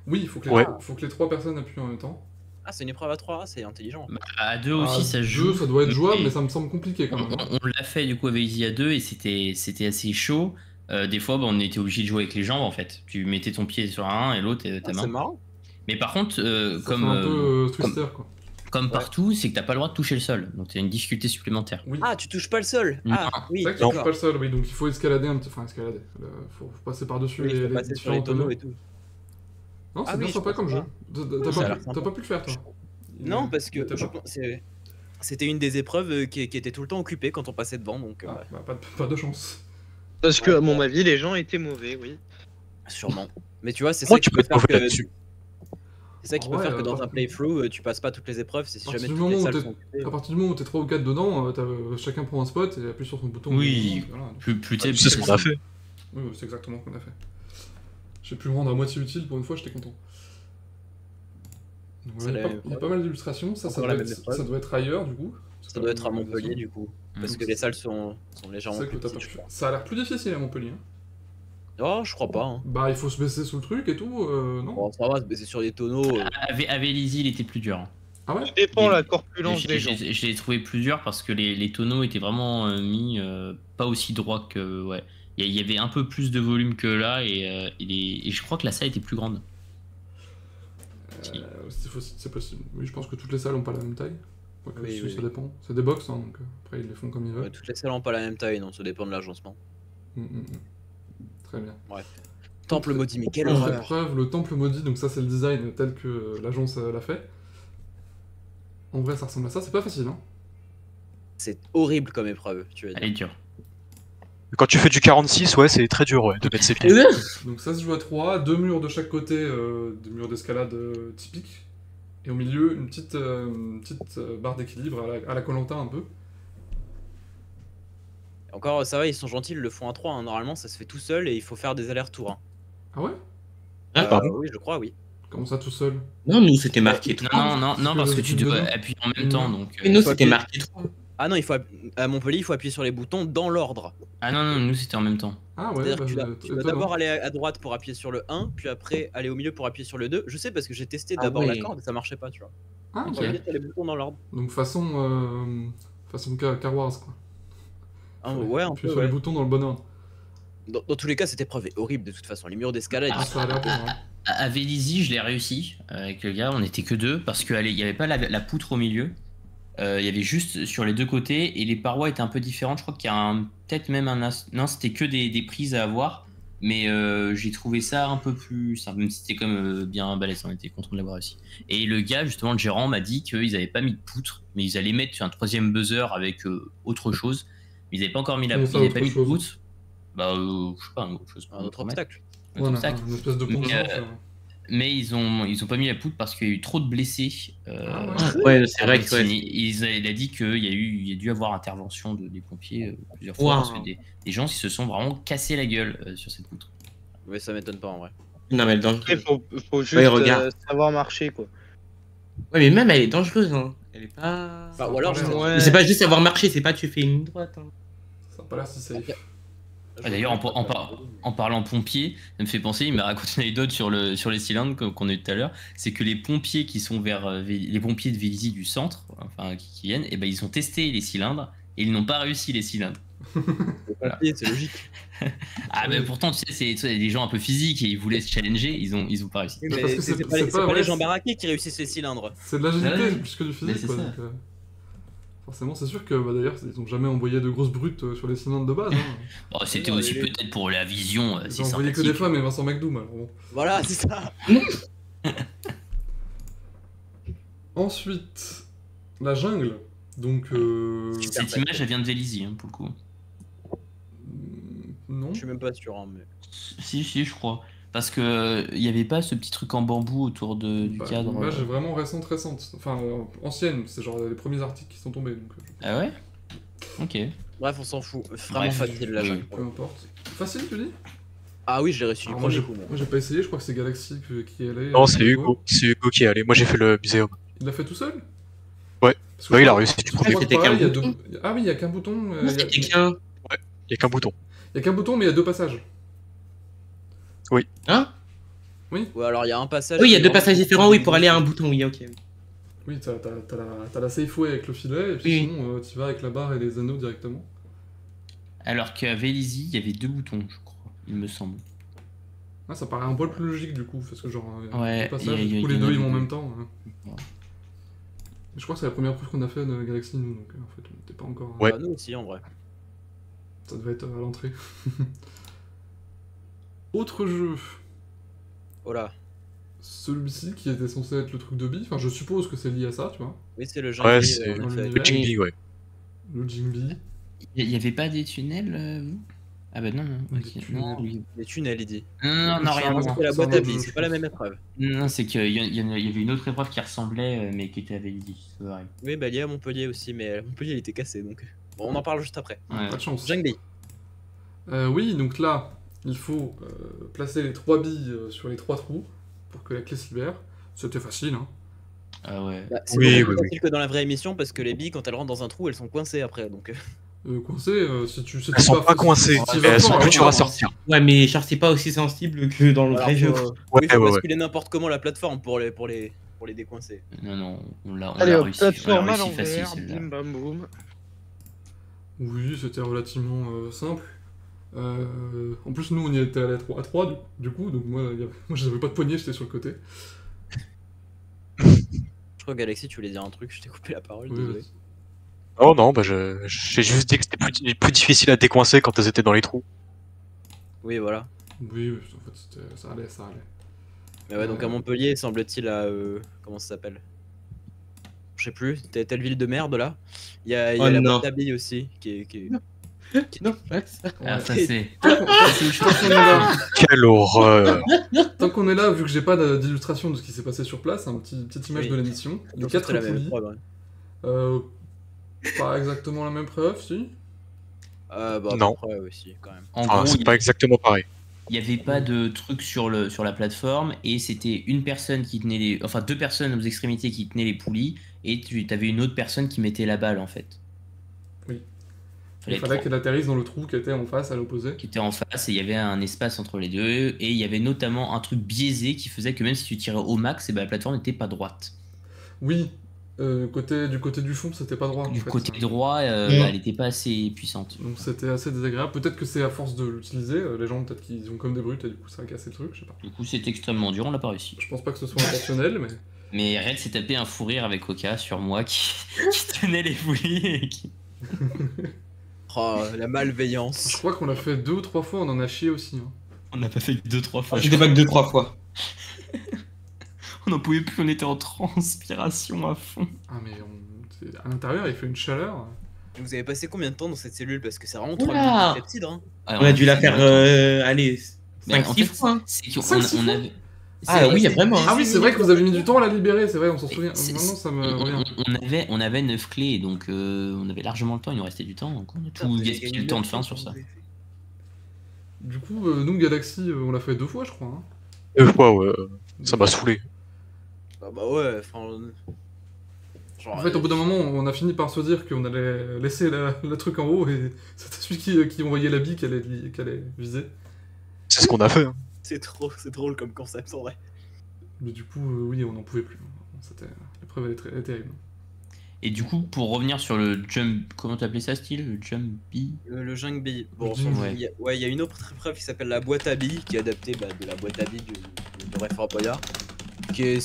Oui, il faut que, Ouais. faut que les trois personnes appuient en même temps. Ah, c'est une épreuve à 3, c'est intelligent. Bah, à deux aussi, À ça deux, joue. ça doit être jouable, Et- mais ça me semble compliqué quand même. On l'a fait du coup avec Easy à 2 et c'était assez chaud. Des fois, bah, on était obligé de jouer avec les jambes en fait. Tu mettais ton pied sur un et l'autre ta Ah, main. c'est marrant. Mais par contre, Ça comme, fait un peu Twister quoi. comme Ouais. partout, c'est que t'as pas le droit de toucher le sol. Donc t'as une difficulté supplémentaire. Oui. Ah, tu touches pas le sol. Non. Ah, oui, C'est vrai que tu touches d'accord. pas le sol, oui, donc il faut escalader un petit... Enfin, escalader. Faut passer par-dessus Oui, il faut les passer sur les différents tonneaux tonneaux. et tout. Non, c'est Ah bien oui, sympa je comme jeu. pense T'as ça a pas, l'air pu- sympa. t'as pas pu le faire toi. Non, parce que T'as je pas. pense- c'était une des épreuves qui était tout le temps occupée quand on passait devant, donc Ah, bah, pas de chance. Parce que, Ouais. à mon avis, les gens étaient mauvais, oui. sûrement. Mais tu vois, c'est Moi, ça tu qui peux peut être faire mauvais que. là-dessus. C'est ça qui Ouais, peut faire que dans par- un playthrough, tu passes pas toutes les épreuves, c'est si À partir jamais du toutes les moment où salles t'es- sont occupées. À partir du moment où t'es 3 ou 4 dedans, chacun prend un spot et appuie sur son bouton. Oui. Voilà. Donc, Plus t'es, C'est ce qu'on a fait. oui, c'est exactement ce qu'on a fait. J'ai pu me rendre à moitié utile pour une fois, j'étais content. Donc, C'est voilà, la il y a même pas mal d'illustrations, ça Encore doit la être, même épreuve. ça doit être ailleurs du coup. Ça doit être à Montpellier du coup. Parce Donc, que les salles sont C'est légèrement vrai que plus t'as pas petites, je pu- crois. Ça a l'air plus difficile à Montpellier. Hein. Oh, je crois pas. Hein. Bah, il faut se baisser sous le truc et tout, non? Bon, ça va, c'est sur des tonneaux. À Vélizy, il était plus dur. Ah ouais? Tout dépend Et- la corpulence des gens. Je l'ai trouvé plus dur parce que les tonneaux étaient vraiment mis pas aussi droits que. Ouais. Il y avait un peu plus de volume que là et je crois que la salle était plus grande. C'est possible. Oui, je pense que toutes les salles ont pas la même taille. Quoique, Oui, si, oui, ça oui. dépend. C'est des box, hein, donc après ils les font comme ils veulent. Toutes les salles ont pas la même taille, non, ça dépend de l'agencement. Très bien. Temple maudit, mais quelle Autre horreur. épreuve, le temple maudit, donc ça c'est le design tel que l'agence l'a fait. En vrai, ça ressemble à ça, c'est pas facile, hein. C'est horrible comme épreuve, tu vas Elle dire. est dure. Quand tu fais du 46, ouais, c'est très dur, ouais, de mettre ses pieds. Donc ça se joue à 3, 2 murs de chaque côté, des murs d'escalade typiques. Et au milieu, une petite barre d'équilibre à la Koh-Lanta un peu. Encore, ça va, ils sont gentils, ils le font à 3. Hein. Normalement, ça se fait tout seul et il faut faire des allers-retours. Hein. Ah ouais? Ah, pardon. Oui, je crois, oui. Comment ça tout seul? Non, nous c'était marqué Non, 3. non, parce que tu dedans. dois appuyer en même temps. Donc, Et nous faut c'était appuyer. marqué 3. Ah non, à Montpellier, il faut appuyer sur les boutons dans l'ordre. Ah non, nous c'était en même temps. Ah ouais, C'est-à-dire bah, que tu dois étonnant. d'abord aller à droite pour appuyer sur le 1, puis après aller au milieu pour appuyer sur le 2. Je sais parce que j'ai testé Ah d'abord ouais. la corde et ça marchait pas, tu vois. Ah, Ok. Il ouais. fallait mettre les boutons dans l'ordre. Donc façon Car Wars, quoi. Ah, ouais, un Appuyer peu, sur les ouais. boutons dans le bon ordre. Dans tous les cas, cette épreuve est horrible de toute façon. Les murs d'escalade, Ah, ça a l'air bien, hein. À Vélizy, je l'ai réussi avec le gars. On était que deux parce qu'il n'y avait pas la poutre au milieu. Il y avait juste sur les deux côtés et les parois étaient un peu différentes. Je crois qu'il y a peut-être même non, c'était que des prises à avoir. Mais j'ai trouvé ça un peu plus simple. Même si c'était comme bien balèze, on était content de l'avoir réussi. Et le gars, justement, le gérant, m'a dit qu'ils n'avaient pas mis de poutre, mais ils allaient mettre un troisième buzzer avec autre chose. Mais ils n'avaient pas encore mis Comment ils ça, n'avaient pas autre mis de chose poutre. Bah, je sais pas, une autre chose. un autre obstacle. Un autre obstacle. Une espèce de pont de Mais, chance, Mais ils ont pas mis la poutre parce qu'il y a eu trop de blessés. Ah Ouais, c'est vrai en que ouais. Martinique. Il a dit qu'il y a dû avoir intervention des pompiers plusieurs fois Wow. parce que des gens qui se sont vraiment cassés la gueule sur cette poutre. Mais ça m'étonne pas en vrai. Non, mais elle est Après, dangereuse. faut juste Ouais, regarde. savoir marcher, quoi. Ouais, mais même elle est dangereuse, hein. Elle est pas. Bah, ou alors, Ça a pas je- l'air- Ouais. Mais c'est pas juste savoir marcher, c'est pas tu fais une ligne droite. Hein. Ça a pas l'air si safe. D'ailleurs, en parlant pompiers, ça me fait penser, il m'a raconté une anecdote sur les cylindres qu'on a eu tout à l'heure, c'est que les pompiers qui sont vers les pompiers de Vélizy du centre, enfin qui viennent, et ben ils ont testé les cylindres et ils n'ont pas réussi les cylindres. C'est logique. Ah mais pourtant tu sais c'est des gens un peu physiques et ils voulaient se challenger, ils ont pas réussi. Oui, Mais mais parce que c'est c'est pas, pas les vrai, gens c'est- baraqués qui réussissent les cylindres. C'est de l'agilité Ouais. plus que du Mais physique, c'est quoi. ça. Donc, forcément, c'est sûr que bah, d'ailleurs, ils ont jamais envoyé de grosses brutes sur les cylindres de base. Hein. Bon, c'était Non, aussi les- peut-être pour la vision, Ils c'est ont envoyé que sympathique. des femmes et Vincent McDoom, alors bon. Voilà, c'est ça. Ensuite, la jungle. Donc, Cette image elle vient de Vélizy pour le coup. non. Je suis même pas sûr. Hein, mais... Si je crois. Parce que il y avait pas ce petit truc en bambou autour du Bah, cadre. l'image est vraiment récente. Enfin, ancienne. C'est genre les premiers articles qui sont tombés. Donc, Ah ouais. Ok. Bref, on s'en fout. Vraiment Bref. facile la jungle. peu importe. Facile, tu dis? Ah oui, je l'ai réussi du Alors, moi, premier j'ai coup. moi. moi, j'ai pas essayé. Je crois que c'est Galaxy qui est allé. Non, c'est Hugo. C'est Hugo qui est allé. Moi, j'ai fait le muséum. Il l'a fait tout seul? Ouais. Parce que Ouais, je il a crois- réussi du je crois premier que C'était pareil, qu'un il y a deux- Ah oui, il y a qu'un bouton. Il y a- C'était qu'un. Il y a qu'un bouton. il y a qu'un bouton, mais il y a deux passages. Hein? Ou alors il y a un passage. Oui, il y a qui est deux vraiment- passages différents, oui, pour aller à un bouton, oui, ok. Oui, t'as la safe way avec le filet, et puis Oui. sinon, tu vas avec la barre et les anneaux directement. Alors qu'à Vélizy, il y avait deux boutons, je crois, il me semble. Ah, ça paraît un poil plus logique du coup, parce que genre, Ouais, deux passages, il y a- du coup il y les en a deux ils vont en deux. même temps. Hein. Ouais. Mais je crois que c'est la première preuve qu'on a fait de Galaxy nous, donc en fait on n'était pas encore. Ouais. Bah, nous aussi en vrai. Ça devait être à l'entrée. Autre jeu, Oh là. celui-ci qui était censé être le truc de Bi, enfin je suppose que c'est lié à ça, tu vois. Oui, c'est le jeu. Ouais, c'est en effet. le Jingbi, ouais. Le Jingbi. Il y avait pas des tunnels vous Ah bah non, non, Des ok. tunnels. Non, lui- Les tunnels, il dit. non, non, rien à Non, voir. C'est la c'est boîte un à autre billes, jeu, c'est je pas la pense. même épreuve. Non, c'est qu'il y avait une autre épreuve qui ressemblait, mais qui était à Vélizy. C'est vrai. Oui, bah il y a Montpellier aussi, mais Montpellier il était cassé donc. Bon, on en parle juste après. Ouais. Pas de chance. Jungbi. Oui, donc là, il faut placer les 3 billes sur les 3 trous pour que la clé se libère. C'était facile, hein. Ah ouais. Bah, c'est Oui, beaucoup plus oui, facile que dans la vraie émission parce que les billes, quand elles rentrent dans un trou, elles sont coincées après. Donc, Coincé, si tu sais Elles sont pas coincées, si tu elles vas elles fort, sont alors, plus dures à alors, sortir. Ouais, mais genre, c'est pas aussi sensible que dans le alors, vrai jeu. faut, Ouais, oui, faut ouais, ouais. basculer n'importe comment la plateforme pour les décoincer. Non, non, on l'a Allez, hop, réussi. On l'a plateforme à réussi facile l'envers, celle-là. bim bam boum. Oui, c'était relativement simple. En plus, nous, on y était allé à 3 du coup, donc moi, moi j'avais pas de poignée, j'étais sur le côté. Je crois Galaxy, tu voulais dire un truc, je t'ai coupé la parole, Oui, désolé. vas-y. Oh non, bah j'ai juste dit que c'était plus difficile à décoincer quand elles étaient dans les trous. Oui, voilà. Oui, en fait, ça allait, ça allait. Mais ouais, donc à Montpellier, semble-t-il, à. Comment ça s'appelle? Je sais plus, telle ville de merde là. Il y a Oh la non. boîte à billes aussi qui est. Non, pas ça. Ah, Ouais. ça c'est. Tant qu'on est là, Quelle horreur. tant qu'on est là, vu que j'ai pas d'illustration de ce qui s'est passé sur place, petite image Oui. de l'émission. Les Donc 4 c'était la même poulies. épreuve. Ouais. Pas exactement la même preuve, si. Bah, Non. après, aussi, quand même. En Enfin, gros, c'est pas exactement pareil. il n'y avait pas de truc sur la plateforme et c'était une personne qui tenait les. Enfin, deux personnes aux extrémités qui tenaient les poulies et tu avais une autre personne qui mettait la balle en fait. Oui. Fallait Il fallait être- qu'elle atterrisse dans le trou qui était en face, à l'opposé. qui était en face et il y avait un espace entre les deux et il y avait notamment un truc biaisé qui faisait que même si tu tirais au max, et ben, la plateforme n'était pas droite. Oui, du côté du fond, c'était pas droit. en Du fait. côté droit, Mm. elle n'était pas assez puissante. Donc c'était assez désagréable. Peut-être que c'est à force de l'utiliser, les gens peut-être qu'ils ont comme des brutes et du coup ça a cassé le truc, je sais pas. Du coup, c'était extrêmement dur, on l'a pas réussi. Je pense pas que ce soit intentionnel, mais Mais Red s'est tapé un fou rire avec Oka sur moi qui, qui tenait les poulies et qui. Oh, la je malveillance. crois qu'on l'a fait 2 ou 3 fois, on en a chié aussi. Hein. On n'a pas fait que 2-3 fois. J'étais pas que 2-3 fois. On n'en pouvait plus, on était en transpiration à fond. Ah mais à l'intérieur il fait une chaleur. Vous avez passé combien de temps dans cette cellule? Parce que c'est vraiment Oula. 3 minutes peptides, hein. Alors, On a dû la faire, allez, Mais en 5-6 fait, fois. hein. c'est qu'on 5-6 on fois avait. Ah oui, vraiment. Ah oui, c'est vrai que vous avez mis du temps à la libérer, c'est vrai, on s'en souvient. C'est- Maintenant ça me revient. on avait 9 clés, donc on avait largement le temps, il nous restait du temps, donc on a Putain, tout vous avez gaspillé gagné le temps de 9 fin fois, sur ça. comment vous avez fait? Du coup, nous Galaxy, on l'a fait 2 fois je crois. Hein. 2 fois, ouais. Ça m'a saoulé. Bah ouais, enfin. Genre, En fait, au bout d'un moment, on a fini par se dire qu'on allait laisser le truc en haut et c'était celui qui envoyait la bille qui allait viser. C'est ce qu'on a fait. Hein. c'est drôle comme concept en vrai. Mais du coup, oui, on n'en pouvait plus. L'épreuve elle est terrible. Et du coup, pour revenir sur le jump. Comment t'appelais ça, style? Le jumpy? Le Jungbi. Bon, Le Ouais. il y a une autre épreuve qui s'appelle la boîte à billes, qui est adaptée de la boîte à billes de Bref Fort Boyard.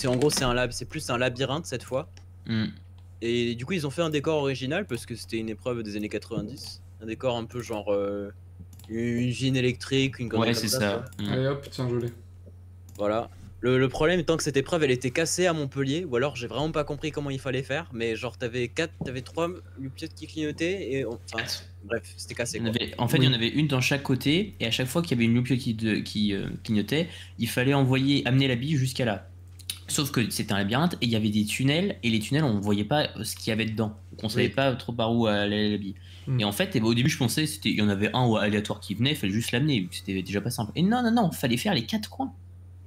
En gros, c'est plus un labyrinthe cette fois. Hmm. Et du coup, ils ont fait un décor original parce que c'était une épreuve des années 90. Un décor un peu genre une usine électrique, une connerie Ouais, comme c'est ça. ça. quoi. Hmm. Allez hop, tiens, je l'ai. Voilà. Le problème étant que cette épreuve elle était cassée à Montpellier, ou alors j'ai vraiment pas compris comment il fallait faire, mais genre t'avais 3 lupiotes qui clignotaient et enfin, bref, c'était cassé quoi. En fait, Oui. il y en avait une dans chaque côté, et à chaque fois qu'il y avait une loupio qui clignotait, il fallait amener la bille jusqu'à là. Sauf que c'était un labyrinthe, et il y avait des tunnels, et les tunnels, on voyait pas ce qu'il y avait dedans. Donc on savait pas trop par où allait la bille. Hmm. Et en fait, au début, je pensais il y en avait un aléatoire qui venait, il fallait juste l'amener, c'était déjà pas simple. Et non, il fallait faire les 4 coins.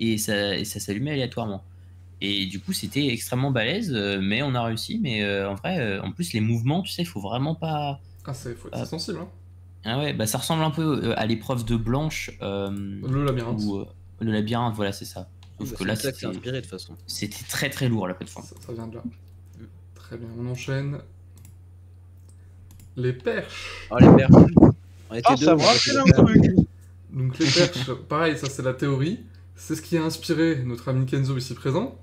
Et ça s'allumait aléatoirement. Et du coup, c'était extrêmement balèze, mais on a réussi. Mais en vrai, en plus, les mouvements, tu sais, il faut vraiment pas. Ah, c'est sensible, hein. Ah ouais, bah ça ressemble un peu à l'épreuve de Blanche. Le labyrinthe. Ou le labyrinthe, voilà, c'est ça. Sauf que là, c'est ça que c'est c'était inspiré de toute façon. très très lourd la plateforme. Ça vient de là. Très bien, on enchaîne. Les perches. Oh les perches. On était Ah, deux, ça on me a rappelle fait un les perches. truc. Donc les perches, pareil, ça c'est la théorie. C'est ce qui a inspiré notre ami Kenzo ici présent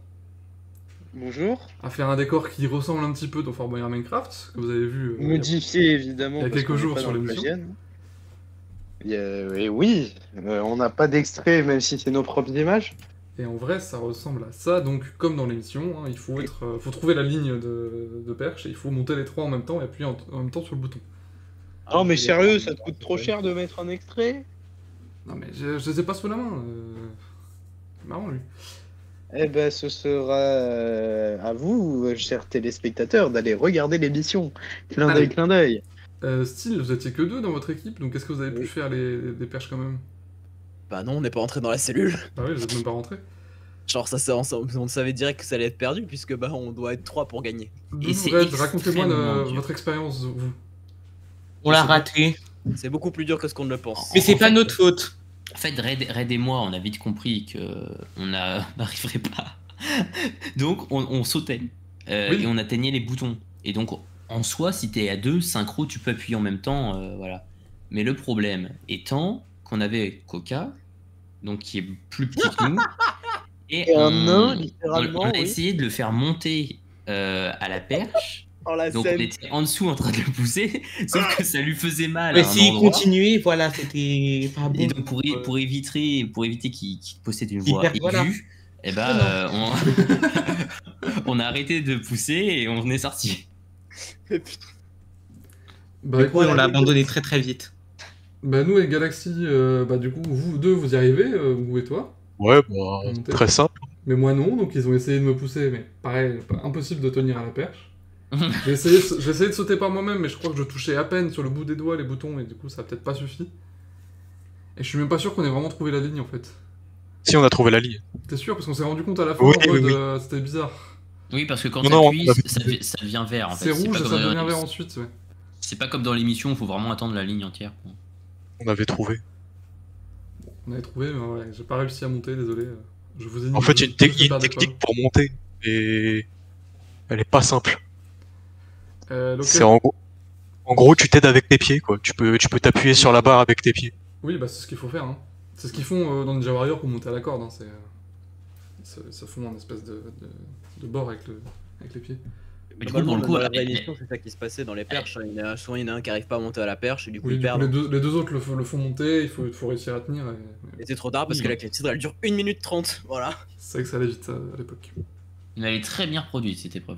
Bonjour. à faire un décor qui ressemble un petit peu dans Fort Boyard Minecraft, que vous avez vu Modifié évidemment. il y a parce quelques qu'on est jours pas sur dans le l'émission. plagiat. Et oui, on n'a pas d'extrait même si c'est nos propres images. Et en vrai, ça ressemble à ça. Donc, comme dans l'émission, hein, il faut faut trouver la ligne de perche et il faut monter les 3 en même temps et appuyer en même temps sur le bouton. Non, mais sérieux, ça te coûte trop cher de mettre un extrait? Non, mais je les ai pas sous la main. C'est marrant, lui. Eh ben, ce sera à vous, chers téléspectateurs, d'aller regarder l'émission. Clin d'œil, Allez. clin d'œil. Style, vous étiez que 2 dans votre équipe, donc est-ce que vous avez pu Oui. faire des perches quand même? Bah non, on n'est pas entré dans la cellule. Bah oui, vous êtes même pas rentré. Genre, on savait direct que ça allait être perdu, puisque bah on doit être 3 pour gagner. Et c'est Racontez-moi extrêmement dur. votre expérience, vous. On l'a raté. C'est beaucoup plus dur que ce qu'on ne le pense. Mais c'est pas notre faute. En fait, Red et moi, on a vite compris que on n'arriverait pas. Donc, on sautait Oui. et on atteignait les boutons. Et donc, en soi, si t'es à 2, synchro, tu peux appuyer en même temps, voilà. Mais le problème étant qu'on avait Coca, donc qui est plus petit que nous, Et un nain, littéralement, on a oui. essayé de le faire monter à la perche. Oh la Donc, on scène. était en dessous en train de le pousser, sauf que ça lui faisait mal. Mais à un s'il endroit. continuait, voilà, c'était pas bon. Et donc pour éviter qu'il possède une voix aiguë, Voilà. eh ben, on a arrêté de pousser et on est sorti. Bah, Du coup, écoute, on l'a abandonné très très vite. bah nous et Galaxy, bah du coup, vous deux, vous y arrivez, vous et toi. Ouais, bah, Montez. très simple. Mais moi non, donc ils ont essayé de me pousser, mais pareil, impossible de tenir à la perche. J'ai essayé de sauter par moi-même, mais je crois que je touchais à peine sur le bout des doigts les boutons, et du coup ça a peut-être pas suffi. Et je suis même pas sûr qu'on ait vraiment trouvé la ligne en fait. Si on a trouvé la ligne. T'es sûr? Parce qu'on s'est rendu compte à la fin Oui, en mode oui, oui. c'était bizarre. Oui, parce que quand Non, non, t'appuies, on avait ça, trouvé. ça devient vert en fait. C'est rouge pas et comme ça dans- devient vert ensuite, ouais. C'est pas comme dans l'émission, il faut vraiment attendre la ligne entière. On avait trouvé. On avait trouvé, mais ouais, j'ai pas réussi à monter, désolé. Je vous ai dit. En fait, il y a une, je vous fais une perdre des technique pour monter. Et elle est pas simple. preuves. C'est en gros, tu t'aides avec tes pieds, quoi. Tu peux t'appuyer sur la barre avec tes pieds. Oui, bah c'est ce qu'il faut faire. Hein. C'est ce qu'ils font dans Ninja Warrior pour monter à la corde. Hein. Ça font un espèce de bord avec les pieds. Mais du coup, pour le coup, dans la vraie émission, c'est ça qui se passait dans les perches. Souvent, il y en a un qui arrive pas à monter à la perche et du coup, Oui, il du coup, perd. les deux autres le font monter, il faut réussir à tenir. Et c'est trop tard parce Oui. que la clepsydre elle dure 1 minute 30. Voilà. C'est vrai que ça allait vite à l'époque. il avait très bien reproduit cette épreuve.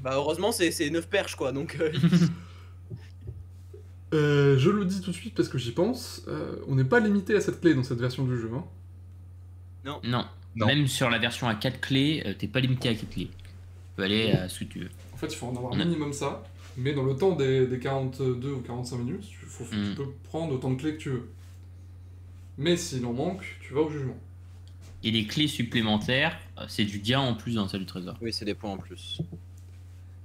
Bah, heureusement, c'est 9 perches quoi. Donc, Je le dis tout de suite parce que j'y pense. On n'est pas limité à cette clé dans cette version du jeu. Hein. Non. Non. Même sur la version à 4 clés, t'es pas limité à 4 clés. Tu peux aller à ce que tu veux. En fait, il faut en avoir On a- minimum ça. Mais dans le temps des 42 ou 45 minutes, tu Mm. peux prendre autant de clés que tu veux. Mais s'il en manque, tu vas au jugement. Et les clés supplémentaires, c'est du gain en plus dans la salle du trésor. oui, c'est des points en plus.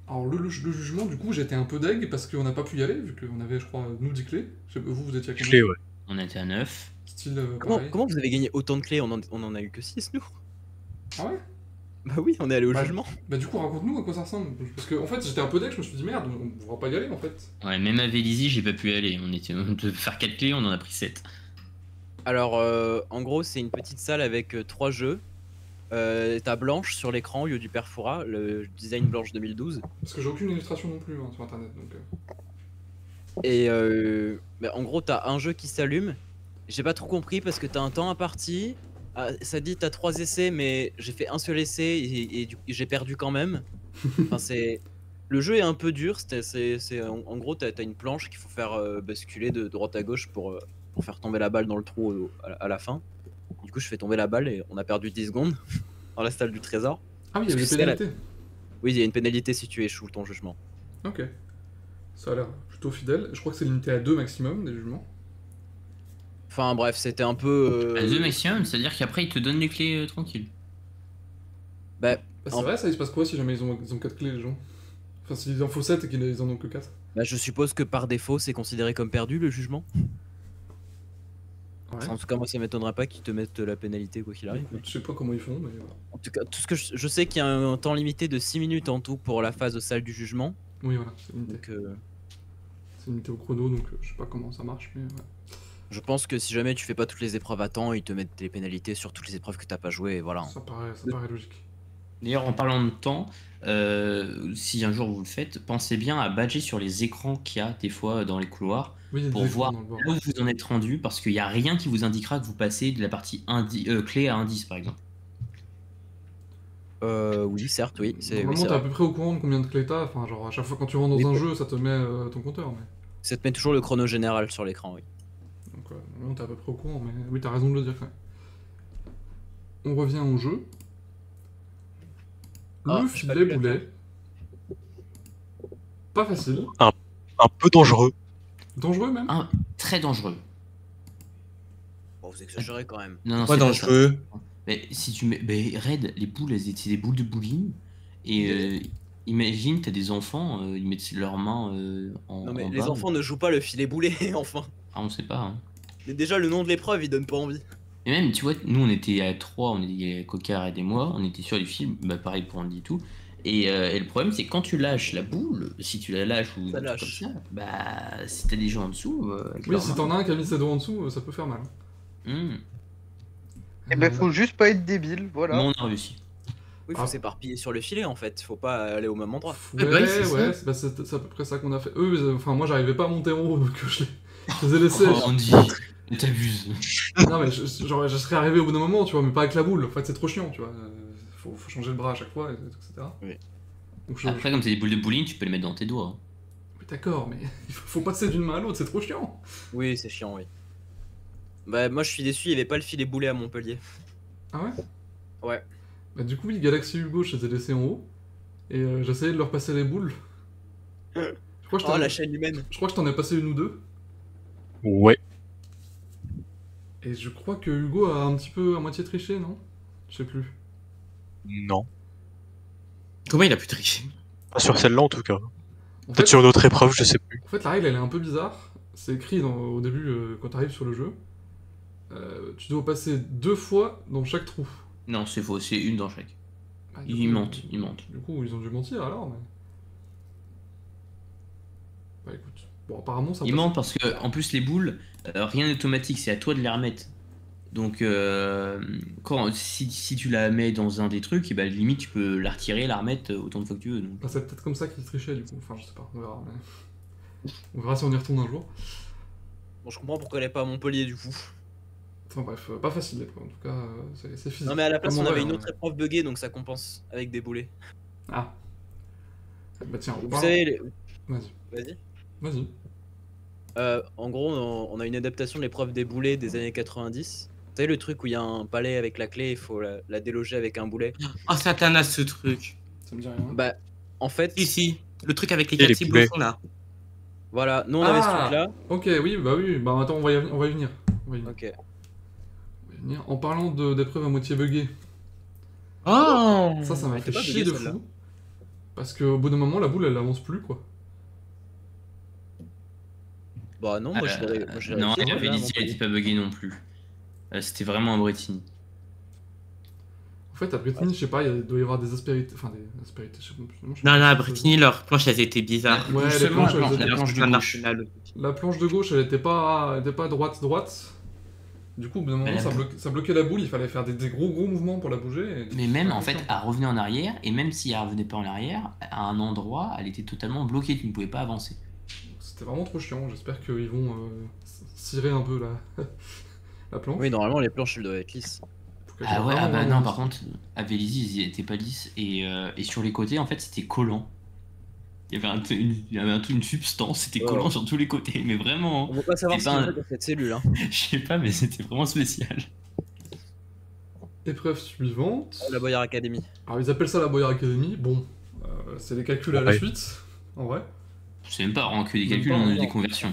Alors le jugement, du coup, j'étais un peu deg parce qu'on n'a pas pu y aller, vu qu'on avait, je crois, nous 10 clés. Vous étiez à combien? Clé, ouais. On était à 9. Style Comment, pareil. vous avez gagné autant de clés? On en a eu que 6 nous. Ah ouais? Bah oui, on est allé au Bah, jugement. Bah du coup, raconte-nous à quoi ça ressemble. Parce que en fait, j'étais un peu deg, je me suis dit merde, on ne pourra pas y aller en fait. Ouais, même à Vélizy, j'ai pas pu y aller. On devait faire 4 clés, on en a pris 7. Alors, en gros, c'est une petite salle avec 3 jeux. T'as Blanche sur l'écran au lieu du Perfora, le design Blanche 2012. Parce que j'ai aucune illustration non plus hein, sur internet. Donc, Et bah, en gros, t'as un jeu qui s'allume. J'ai pas trop compris parce que t'as un temps imparti. Ah, ça dit t'as 3 essais, mais j'ai fait un seul essai et j'ai perdu quand même. Enfin, le jeu est un peu dur. En gros, t'as une planche qu'il faut faire basculer de droite à gauche pour faire tomber la balle dans le trou à la fin. Du coup, je fais tomber la balle et on a perdu 10 secondes dans la salle du trésor. Ah oui, il y a des Parce que c'est la- pénalités. Oui, il y a une pénalité si tu échoues ton jugement. Ok. Ça a l'air plutôt fidèle. Je crois que c'est limité à 2 maximum des jugements. Enfin bref, c'était un peu. À 2 maximum, c'est-à-dire qu'après, ils te donnent les clés tranquilles. Bah, Bah, c'est En- vrai, ça il se passe quoi si jamais ils ont 4 clés les gens? Enfin, s'ils en faut 7 et qu'ils en ont que 4. bah, je suppose que par défaut, c'est considéré comme perdu le jugement. Ouais. En tout cas, moi, ça m'étonnerait pas qu'ils te mettent la pénalité quoi qu'il arrive. Je sais pas comment ils font, mais voilà. En tout cas, tout ce que je sais qu'il y a un temps limité de 6 minutes en tout pour la phase de salle du jugement. Oui, voilà, c'est limité. Donc, C'est limité au chrono, donc je sais pas comment ça marche, mais ouais. je pense que si jamais tu fais pas toutes les épreuves à temps, ils te mettent des pénalités sur toutes les épreuves que t'as pas joué. Et voilà. Ça paraît logique. D'ailleurs, en parlant de temps, si un jour vous le faites, pensez bien à badger sur les écrans qu'il y a des fois dans les couloirs Oui, il y a pour des voir écrans dans le bord. là où vous en êtes rendu, parce qu'il n'y a rien qui vous indiquera que vous passez de la partie clé à indice, par exemple. Oui, certes, oui. Normalement, c'est t'es à vrai. peu près au courant de combien de clés t'as. Enfin, genre, à chaque fois quand tu rentres dans Oui, un oui. jeu, ça te met ton compteur. Mais... Ça te met toujours le chrono général sur l'écran, oui. Donc, non, t'es à peu près au courant, mais oui, t'as raison de le dire quand même. On revient au jeu. Ah, Le j'ai pas filet lu la boulet. Pas facile. Un peu dangereux. Dangereux même. Très dangereux. Bon, vous exagérez quand même. Non, Pas c'est pas dangereux. ça. Mais si tu mets. Mais Red, les boules, elles étaient des boules de bowling. Et imagine, t'as des enfants, ils mettent leurs mains en. Non mais en les bas. enfants ne jouent pas le filet boulet, enfin. Ah, on sait pas. Hein. Mais déjà le nom de l'épreuve il donne pas envie. Et même, tu vois, nous on était à 3, on était Coca, Red et moi, on était sur les films, bah pareil pour Andy et tout. Et le problème, c'est que quand tu lâches la boule, si tu la lâches ou Ça un truc lâche. comme ça, bah si t'as des gens en dessous. Avec Oui, leurs si mains, t'en as un qui a mis ses doigts en dessous, ça peut faire mal. hmm. Eh ben, faut juste pas être débile, voilà. Mais on a réussi. Oui, faut Ah. s'éparpiller sur le filet en fait, faut pas aller au même endroit. Ouais, Ouais, c'est ça. ouais, c'est à peu près ça qu'on a fait. Eux, enfin, moi j'arrivais pas à monter en haut, donc je les ai laissés. Oh, Andy, t'abuses. Non, mais genre, je serais arrivé au bout d'un moment, tu vois, mais pas avec la boule. En fait, c'est trop chiant, tu vois. Faut changer le bras à chaque fois, etc. Oui. Donc, Après, comme c'est des boules de bowling, tu peux les mettre dans tes doigts. Hein. Oui, d'accord, mais il faut passer d'une main à l'autre, c'est trop chiant. Oui, c'est chiant, oui. Bah moi je suis déçu, il y avait pas le filet boulet à Montpellier. Ah ouais? Ouais. Bah, du coup, oui, Galaxy Hugo, je les ai laissés en haut. Et j'essayais de leur passer les boules. Je crois que je Oh t'en la chaîne humaine. je crois que je t'en ai passé une ou deux. Ouais. Et je crois que Hugo a un petit peu à moitié triché, non? Je sais plus. Non. Comment il a pu tricher? Pas sur celle-là en tout cas. En Peut-être fait, sur une autre épreuve, je sais plus. en fait, la règle, elle est un peu bizarre. C'est écrit au début, quand t'arrives sur le jeu. Tu dois passer 2 fois dans chaque trou. Non, c'est faux, c'est une dans chaque. Bah, du Ils coup, mentent, ils mentent. Du coup, ils ont dû mentir alors, mais. Bah écoute. Bon, apparemment, ça Ils passe. mentent parce que, en plus, les boules, rien n'est automatique, c'est à toi de les remettre. Donc, si tu la mets dans un des trucs, et bah, limite, tu peux la retirer, la remettre autant de fois que tu veux. Donc. Bah, c'est peut-être comme ça qu'ils trichaient, du coup. Enfin, je sais pas, on verra. Mais... on verra si on y retourne un jour. Bon, je comprends pourquoi elle est pas à Montpellier du coup. Enfin bref, pas facile l'épreuve, en tout cas, c'est physique. Non mais à la place Comme on en avait vrai, une hein. autre épreuve buggée donc ça compense avec des boulets. Ah. Bah tiens, Vous parle- savez, Vas-y, vas-y. vas-y. En gros, on a une adaptation de l'épreuve des boulets des années 90. Vous savez le truc où il y a un palais avec la clé, il faut la déloger avec un boulet. Oh, Satanas, ce truc. Ça me dit rien. Bah, en fait, Si, le truc avec les Et les 4 cibles poulets. au fond là. voilà, nous on avait ce Ah truc là. Ok, oui, bah attends, on va y venir. On va y venir. Ok. On va y venir. En parlant d'épreuves à moitié buggées, Oh ça m'a elle fait était pas chier buggée, de celle-là. fou. Parce qu'au bout d'un moment, la boule, elle avance plus, quoi. Bah non, moi je l'ai Non, réussi, et la là, à Vélizy, elle Montpellier. était pas buggée non plus. C'était vraiment un Bretigny. En fait, à Brittany, je sais pas, il doit y avoir des aspérités. Enfin, des aspérités, je sais pas. Je sais Non, pas non, à si ça se Brittany, leurs planches, elles étaient bizarres. Ouais, les Justement, planches, elles la étaient- planche C'est de un gauche. arsenal. dit. La planche de gauche, elle était pas droite. Du coup, au bout d'un moment, Mais la- ça bloquait la boule, il fallait faire des gros mouvements pour la bouger. Mais même, c'était en fait, chiant. elle revenait en arrière, et même si elle revenait pas en arrière, à un endroit, elle était totalement bloquée, tu ne pouvais pas avancer. C'était vraiment trop chiant, j'espère qu'ils vont cirer un peu la planche. Oui, normalement les planches elles doivent être lisses. pour qu'elle Ah soit ouais, vraiment, ah bah vraiment non, lisse. par contre, à Vélizy, ils étaient pas lisses, et sur les côtés, en fait, c'était collant. Il y avait une substance, c'était Ouais. collant sur tous les côtés, mais vraiment, On va pas savoir C'est ce qu'il y pas a dans cette cellule hein. je sais pas, mais c'était vraiment spécial. Épreuve suivante. La Boyard Academy. Alors, ils appellent ça la Boyard Academy. Bon, c'est des calculs à la Ouais. suite, en vrai. C'est même pas vraiment que des Même calculs, pas, on a eu non. des conversions.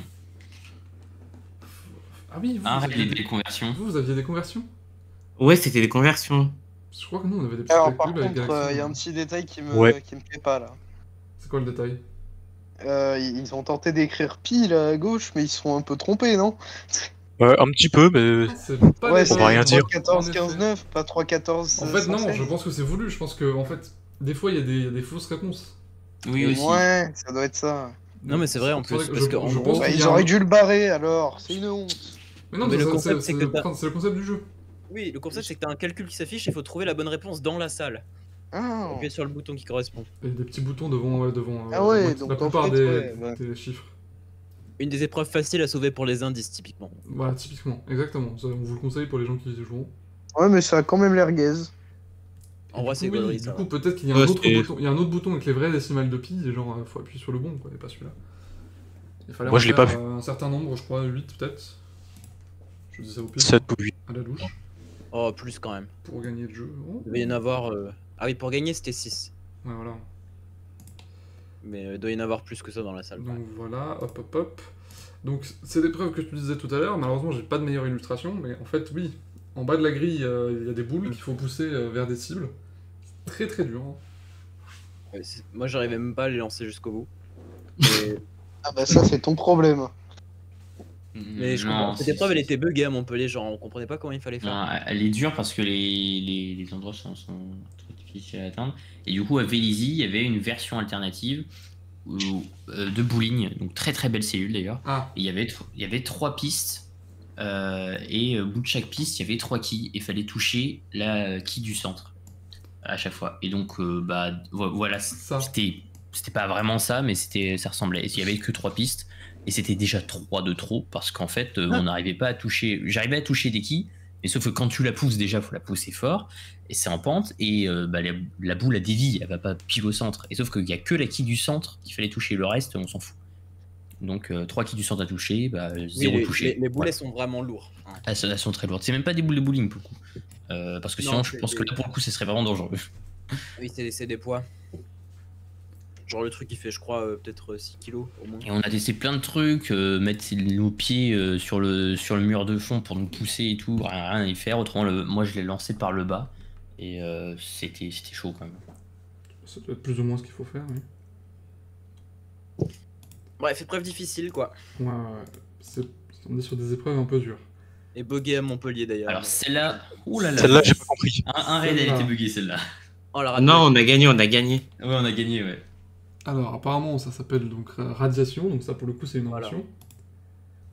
Ah oui, vous, Un vous raid aviez et des conversions. vous aviez des conversions? Ouais, c'était des conversions. Je crois que nous, on avait des petits Alors, par calculs avec contre, Galaxy. il y a un petit détail qui Ouais. me plaît pas là. C'est quoi le détail? Ils ont tenté d'écrire pi là à gauche, mais ils se sont un peu trompés, non? Un petit peu, mais C'est pas Ouais, les c'est on va rien dire. 3-14, En 15-9, pas 3-14. En fait, non, 116. je pense que c'est voulu. Je pense que, en fait, des fois, il y a des fausses réponses. Oui, aussi. Ouais, ça doit être ça. Non, mais c'est vrai, en plus, Faudrait que- parce que, en je gros, pense Bah, qu'il y ils a auraient un- dû le barrer alors, c'est une honte. Mais non, Mais mais le concept, c'est que t'as- c'est le concept du jeu. Oui, le concept c'est que t'as un calcul qui s'affiche et il faut trouver la bonne réponse dans la salle. Ah, Appuyer sur le bouton qui correspond. Et des petits boutons devant Ah ouais, la donc en plupart fait, des, ouais. des chiffres. Une des épreuves faciles à sauver pour les indices, typiquement. Voilà, typiquement, exactement. Ça, on vous le conseille pour les gens qui y joueront. ouais, mais ça a quand même l'air gaze. En vrai, c'est oui, gaulerie, du ça. coup, peut-être qu'il y a Ouais, un autre c'est- bouton. Il y a un autre bouton avec les vraies décimales de pi, et genre, faut appuyer sur le bon, quoi, et pas celui-là. Il fallait Moi, en je l'ai faire, pas vu. un certain nombre, je crois, 8 peut-être. Je dis ça au pire. 7 ou 8. À la louche. Oh, plus quand même. Pour gagner le jeu. Oh. Il devait y en avoir. Ah oui, pour gagner, c'était 6. Ouais, voilà. Mais il doit y en avoir plus que ça dans la salle. Donc voilà, hop hop hop. Donc c'est l'épreuve que je te disais tout à l'heure, malheureusement j'ai pas de meilleure illustration, mais en fait oui, en bas de la grille il y a des boules qu'il faut pousser vers des cibles. C'est très très dur. Hein. Ouais, moi, j'arrivais même pas à les lancer jusqu'au bout. Mais, Ah bah ça c'est ton problème. mais je comprends. Cette épreuve, elle était buggée à Montpellier, genre on comprenait pas comment il fallait faire. Non, elle est dure parce que les endroits sont très difficiles à atteindre. Et du coup, à Vélizy, il y avait une version alternative de bowling, donc très très belle cellule d'ailleurs. Ah, Et il y avait 3 pistes, et au bout de chaque piste, il y avait 3 quilles, et il fallait toucher la quille du centre à chaque fois. Et donc, voilà, ça. c'était pas vraiment ça, mais ça ressemblait. Et il y avait que 3 pistes, et c'était déjà 3 de trop, parce qu'en fait, on n'arrivait pas à toucher. J'arrivais à toucher des quilles, mais sauf que quand tu la pousses, déjà, faut la pousser fort, et c'est en pente, et la boule a dévie, elle va pas pile au centre. Et sauf qu'il y a que la quille du centre qu'il fallait toucher, le reste, on s'en fout. Donc 3 quilles du centre à toucher, 0 touché. Les boulets Voilà. sont vraiment lourds. Elles sont très lourdes. C'est même pas des boules de bowling pour le coup. Parce que Non, sinon, je c'est pense que là, pour le coup, ce serait vraiment dangereux. Oui, c'est des poids. Genre le truc, il fait, je crois, peut-être 6 kilos au moins. Et on a testé plein de trucs, mettre nos pieds sur le mur de fond pour nous pousser et tout, rien à y faire. Autrement, moi, je l'ai lancé par le bas. Et c'était chaud quand même. Ça doit être plus ou moins ce qu'il faut faire, oui. Bref, épreuve difficile, quoi. Ouais, on est sur des épreuves un peu dures. Et buggé à Montpellier, d'ailleurs. Alors celle-là, ouh là là. Celle-là, j'ai pas compris. Un raid, elle était buggée celle-là. Oh, la Ah non, on a gagné, on a gagné. Ouais, on a gagné, ouais. Alors apparemment ça s'appelle donc radiation, donc ça pour le coup c'est une Voilà. invention.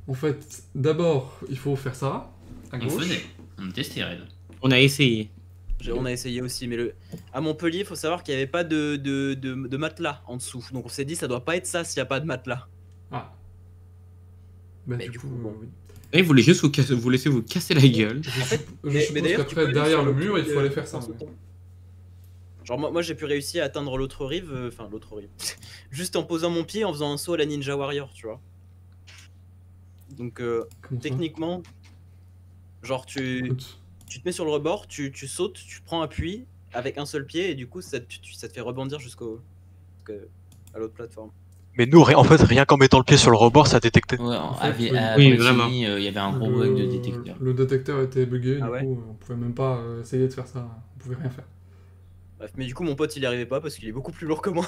En fait, d'abord il faut faire ça, à On gauche. faisait. On testait raid. On a essayé. On a essayé aussi, mais à Montpellier, il faut savoir qu'il n'y avait pas de matelas en dessous. Donc on s'est dit, ça doit pas être ça s'il n'y a pas de matelas. Ah. Bah Mais du du coup, coup, bon. oui. Et vous voulez juste vous laisser vous casser la gueule. Je mais suppose d'ailleurs, tu qu'après peux derrière faire le le mur il truc, faut aller faire ça. en ouais. sautant. Genre moi j'ai pu réussir à atteindre l'autre rive, enfin l'autre rive, juste en posant mon pied en faisant un saut à la Ninja Warrior, tu vois. Donc Comment ça techniquement, genre tu Écoute, te mets sur le rebord, tu sautes, tu prends appui avec un seul pied et du coup ça te fait rebondir à l'autre plateforme. Mais nous, en fait, rien qu'en mettant le pied sur le rebord, ça détectait. Ouais, fait, oui. à Oui, Bretigny, vraiment. il y avait un gros bug de détecteur. Le détecteur était bugué, Ah du ouais coup on pouvait même pas essayer de faire ça, on pouvait rien faire. Bref, mais du coup mon pote il y arrivait pas parce qu'il est beaucoup plus lourd que moi.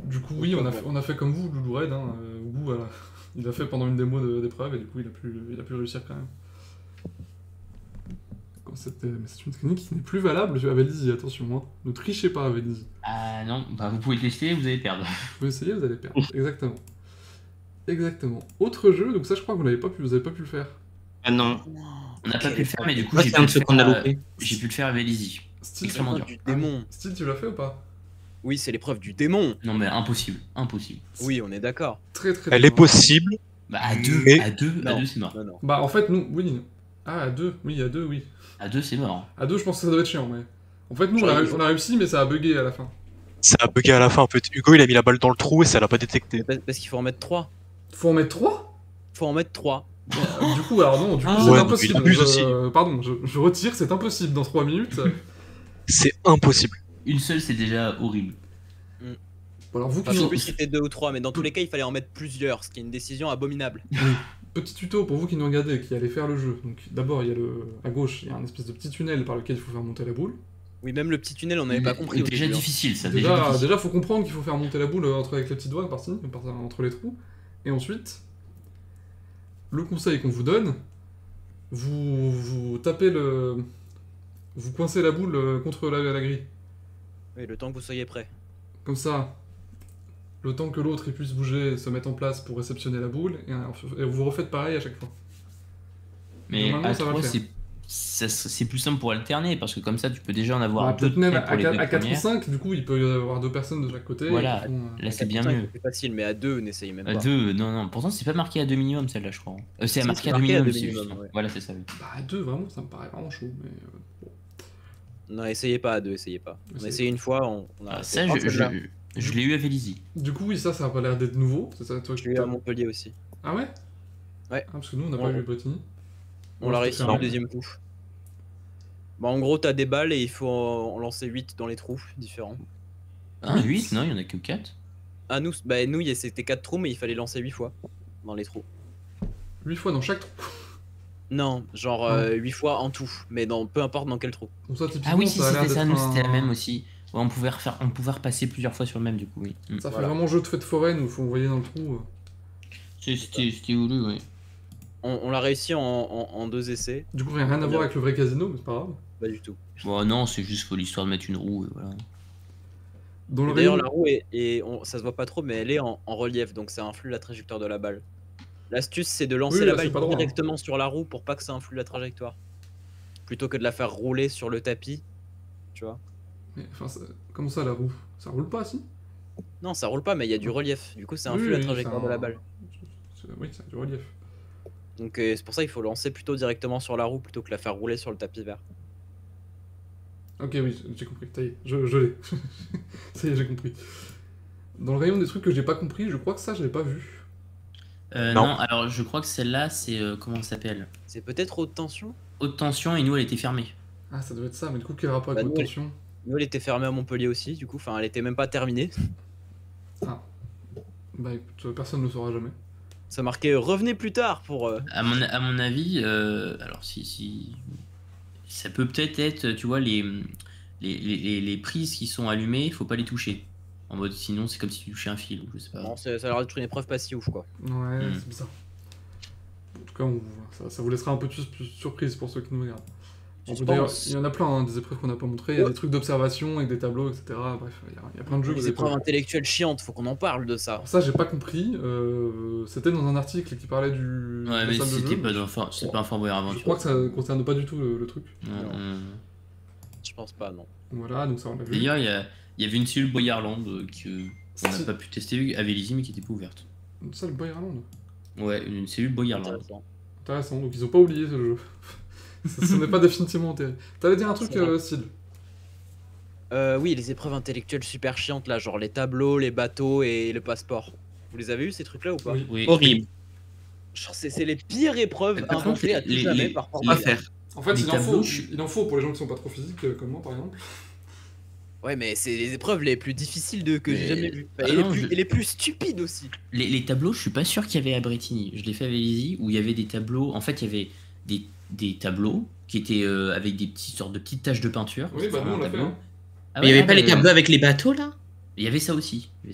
Du coup oui, on a fait comme vous, Loulou Raid, hein, Ougou, voilà. Il a fait pendant une démo d'épreuve et du coup il a pu réussir quand même. Mais c'est une technique qui n'est plus valable à Vélizy, attention, hein. Ne trichez pas à Vélizy. Ah non, vous pouvez tester, vous allez perdre. Vous pouvez essayer, vous allez perdre. Exactement. Exactement. Autre jeu, donc ça je crois que vous avez pas pu le faire. Ah non. On n'a pas pu le faire, mais du coup, Moi, j'ai c'est pu, un le de ceux faire qu'on a à- loupé. j'ai pu le faire à Vélizy. Style, Extrêmement dur. Du démon. Style, tu l'as fait ou pas? Oui, c'est l'épreuve du démon. Non, mais impossible. Impossible. Oui, on est d'accord. Très très Elle dur, est possible. Bah, à deux, Mais- à deux, Non. c'est mort. Non, non. Bah en fait, nous, oui. Ah, à deux, oui, à deux, oui. À deux, c'est mort. À deux, je pense que ça doit être chiant, mais. En fait, nous, Genre, on a réussi, mais ça a bugué à la fin. Ça a bugué à la fin. En fait, Hugo, il a mis la balle dans le trou et ça l'a pas détecté. Parce qu'il faut en mettre 3. Faut en mettre 3? Faut en mettre 3. Du coup, alors non, du coup, Ah, c'est ouais, impossible. il abuse aussi. Pardon, je retire, c'est impossible dans 3 minutes. C'est impossible. Une seule, c'est déjà horrible. Bon, alors, vous Enfin, qui je sais nous... plus si c'était 2 ou 3, mais dans tous les cas, il fallait en mettre plusieurs, ce qui est une décision abominable. Petit tuto pour vous qui nous regardez, qui allez faire le jeu. Donc d'abord, il y a à gauche, il y a un espèce de petit tunnel par lequel il faut faire monter la boule. Oui, même le petit tunnel, on n'avait pas compris. au Déjà début, hein. difficile, ça. Déjà difficile. Déjà, faut comprendre qu'il faut faire monter la boule avec les petits doigts entre les trous. Et ensuite, le conseil qu'on vous donne, vous tapez vous coincez la boule contre la grille. Oui, le temps que vous soyez prêts. Comme ça, le temps que l'autre il puisse bouger et se mettre en place pour réceptionner la boule, et vous refaites pareil à chaque fois. Mais Normalement, à ça va le 3, faire. c'est plus simple pour alterner, parce que comme ça, tu peux déjà en avoir Bah, deux peut-être même prêts pour les deux à 4 ou premières. 5, du coup, il peut y avoir 2 personnes de chaque côté. Voilà. qui font, Là, c'est bien 4 ou 5, mieux. C'est facile, mais à 2, n'essayez même À pas. 2, non. Pourtant, c'est pas marqué à 2 minimum, celle-là, je crois. C'est Si, marqué c'est à 2 marqué à minimum, deux c'est minimum, juste. ouais. Voilà, c'est ça. Oui. Bah, à 2, vraiment, ça me paraît vraiment chaud, mais... bon. Non, essayez pas à 2, essayez pas. On a Essayez essayé une fois, on a Ah, arrêté. ça, Oh, celle-là. Je l'ai eu à Vélizy. Du coup, oui, ça a pas l'air d'être nouveau. C'est ça, toi Je l'ai eu à Montpellier aussi. Ah ouais? Ouais. Ah, parce que nous, on n'a pas Ouais. eu Bretigny. On l'a réussi c'était le deuxième coup. Bah, en gros, t'as des balles et il faut en lancer 8 dans les trous différents. Ah, 8? Non, il y en a que 4. Ah, nous, c'était 4 trous, mais il fallait lancer 8 fois dans les trous. 8 fois dans chaque trou. Non, genre 8 fois en tout, mais peu importe dans quel trou. Donc ça, typiquement, Ah oui, si, ça a l'air c'était ça, d'être nous, c'était la un- même aussi. Ouais, on pouvait repasser plusieurs fois sur le même, du coup, oui. Ça fait Voilà. vraiment jeu de fête foraine où il faut envoyer dans le trou. C'était voulu, oui. On l'a réussi en 2 essais, Du coup, rien à voir avec le vrai casino, mais c'est pas grave. pas du tout. Bon, non, c'est juste pour l'histoire de mettre une roue, et voilà. Dans le D'ailleurs, rayon... la roue, ça se voit pas trop, mais elle est en relief, donc ça influe la trajectoire de la balle. L'astuce, c'est de lancer Oui, la là, balle c'est pas droit, hein. directement sur la roue pour pas que ça influe la trajectoire. Plutôt que de la faire rouler sur le tapis, tu vois. Mais, enfin, comment ça, la roue? Ça roule pas, si? Non, ça roule pas, mais il y a du relief. Du coup, ça influe Oui, la oui, trajectoire c'est de la un- balle. Oui, c'est du relief. Donc c'est pour ça qu'il faut lancer plutôt directement sur la roue plutôt que la faire rouler sur le tapis vert. Ok, oui, j'ai compris. Ça y est, je l'ai. Ça y est, j'ai compris. Dans le rayon des trucs que j'ai pas compris, je crois que ça, je l'ai pas vu. Non. Non, alors je crois que celle-là, c'est. Comment ça s'appelle? C'est peut-être haute tension. Haute tension, et nous, elle était fermée. Ah, ça doit être ça, mais du coup, quel rapport avec Bah, votre nous, tension? Nous, elle était fermée à Montpellier aussi, du coup, enfin, elle était même pas terminée. Bah écoute, personne ne le saura jamais. Ça marquait revenez plus tard pour. À mon avis, alors si. Ça peut peut-être être, tu vois, les prises qui sont allumées, faut pas les toucher. En mode, sinon, c'est comme si tu touchais un fil, ou je sais pas. Non, ça a l'air d'être une épreuve pas si ouf quoi. Ouais, Hmm. c'est bizarre. En tout cas, ça vous laissera un peu plus surprise pour ceux qui nous regardent. Je D'ailleurs, pense. il y en a plein, hein, des épreuves qu'on n'a pas montrées. Il y a Ouais. des trucs d'observation avec des tableaux, etc. Bref, il y a plein de jeux que Les vous avez pas épreuves vus. intellectuelles chiantes, faut qu'on en parle de ça. Alors ça, j'ai pas compris. C'était dans un article qui parlait du de Ouais, la mais salle de c'était jeu. pas un Fort Boyard Je Aventure. crois que ça concerne pas du tout le truc. Je pense pas, non. Voilà, donc ça on l'a vu. D'ailleurs, il y avait une cellule Boyarland qu'on n'a Si. pas pu tester à Vélizy, mais qui était pas ouverte. Ça, le Boyerland. Ouais, une cellule Boyarland. Intéressant. Intéressant, donc ils ont pas oublié ce jeu. Ce n'est pas définitivement enterré. T'allais dire un truc, C'est vrai. Sid? Oui, les épreuves intellectuelles super chiantes là, genre les tableaux, les bateaux et le passeport. Vous les avez eu ces trucs-là ou pas? Oui. Oui. Horrible. Genre, c'est les pires épreuves Par contre, inventées à tout jamais par À Fort faire. En fait, Les tableaux, je- il en faut pour les gens qui sont pas trop physiques, comme moi par exemple. Ouais, mais c'est les épreuves les plus difficiles que j'ai Mais- jamais vues. Ah et, non, et les plus stupides aussi. Les tableaux, je suis pas sûr qu'il y avait à Bretigny. Je l'ai fait à Vélizy, où il y avait des tableaux. En fait, il y avait des tableaux qui étaient avec des sortes de petites taches de peinture. Oui, bah, nous, on l'a fait, hein. Ah Mais il ouais, y avait ah pas bah, les tableaux avec les bateaux là? Il y avait ça aussi. Ouais.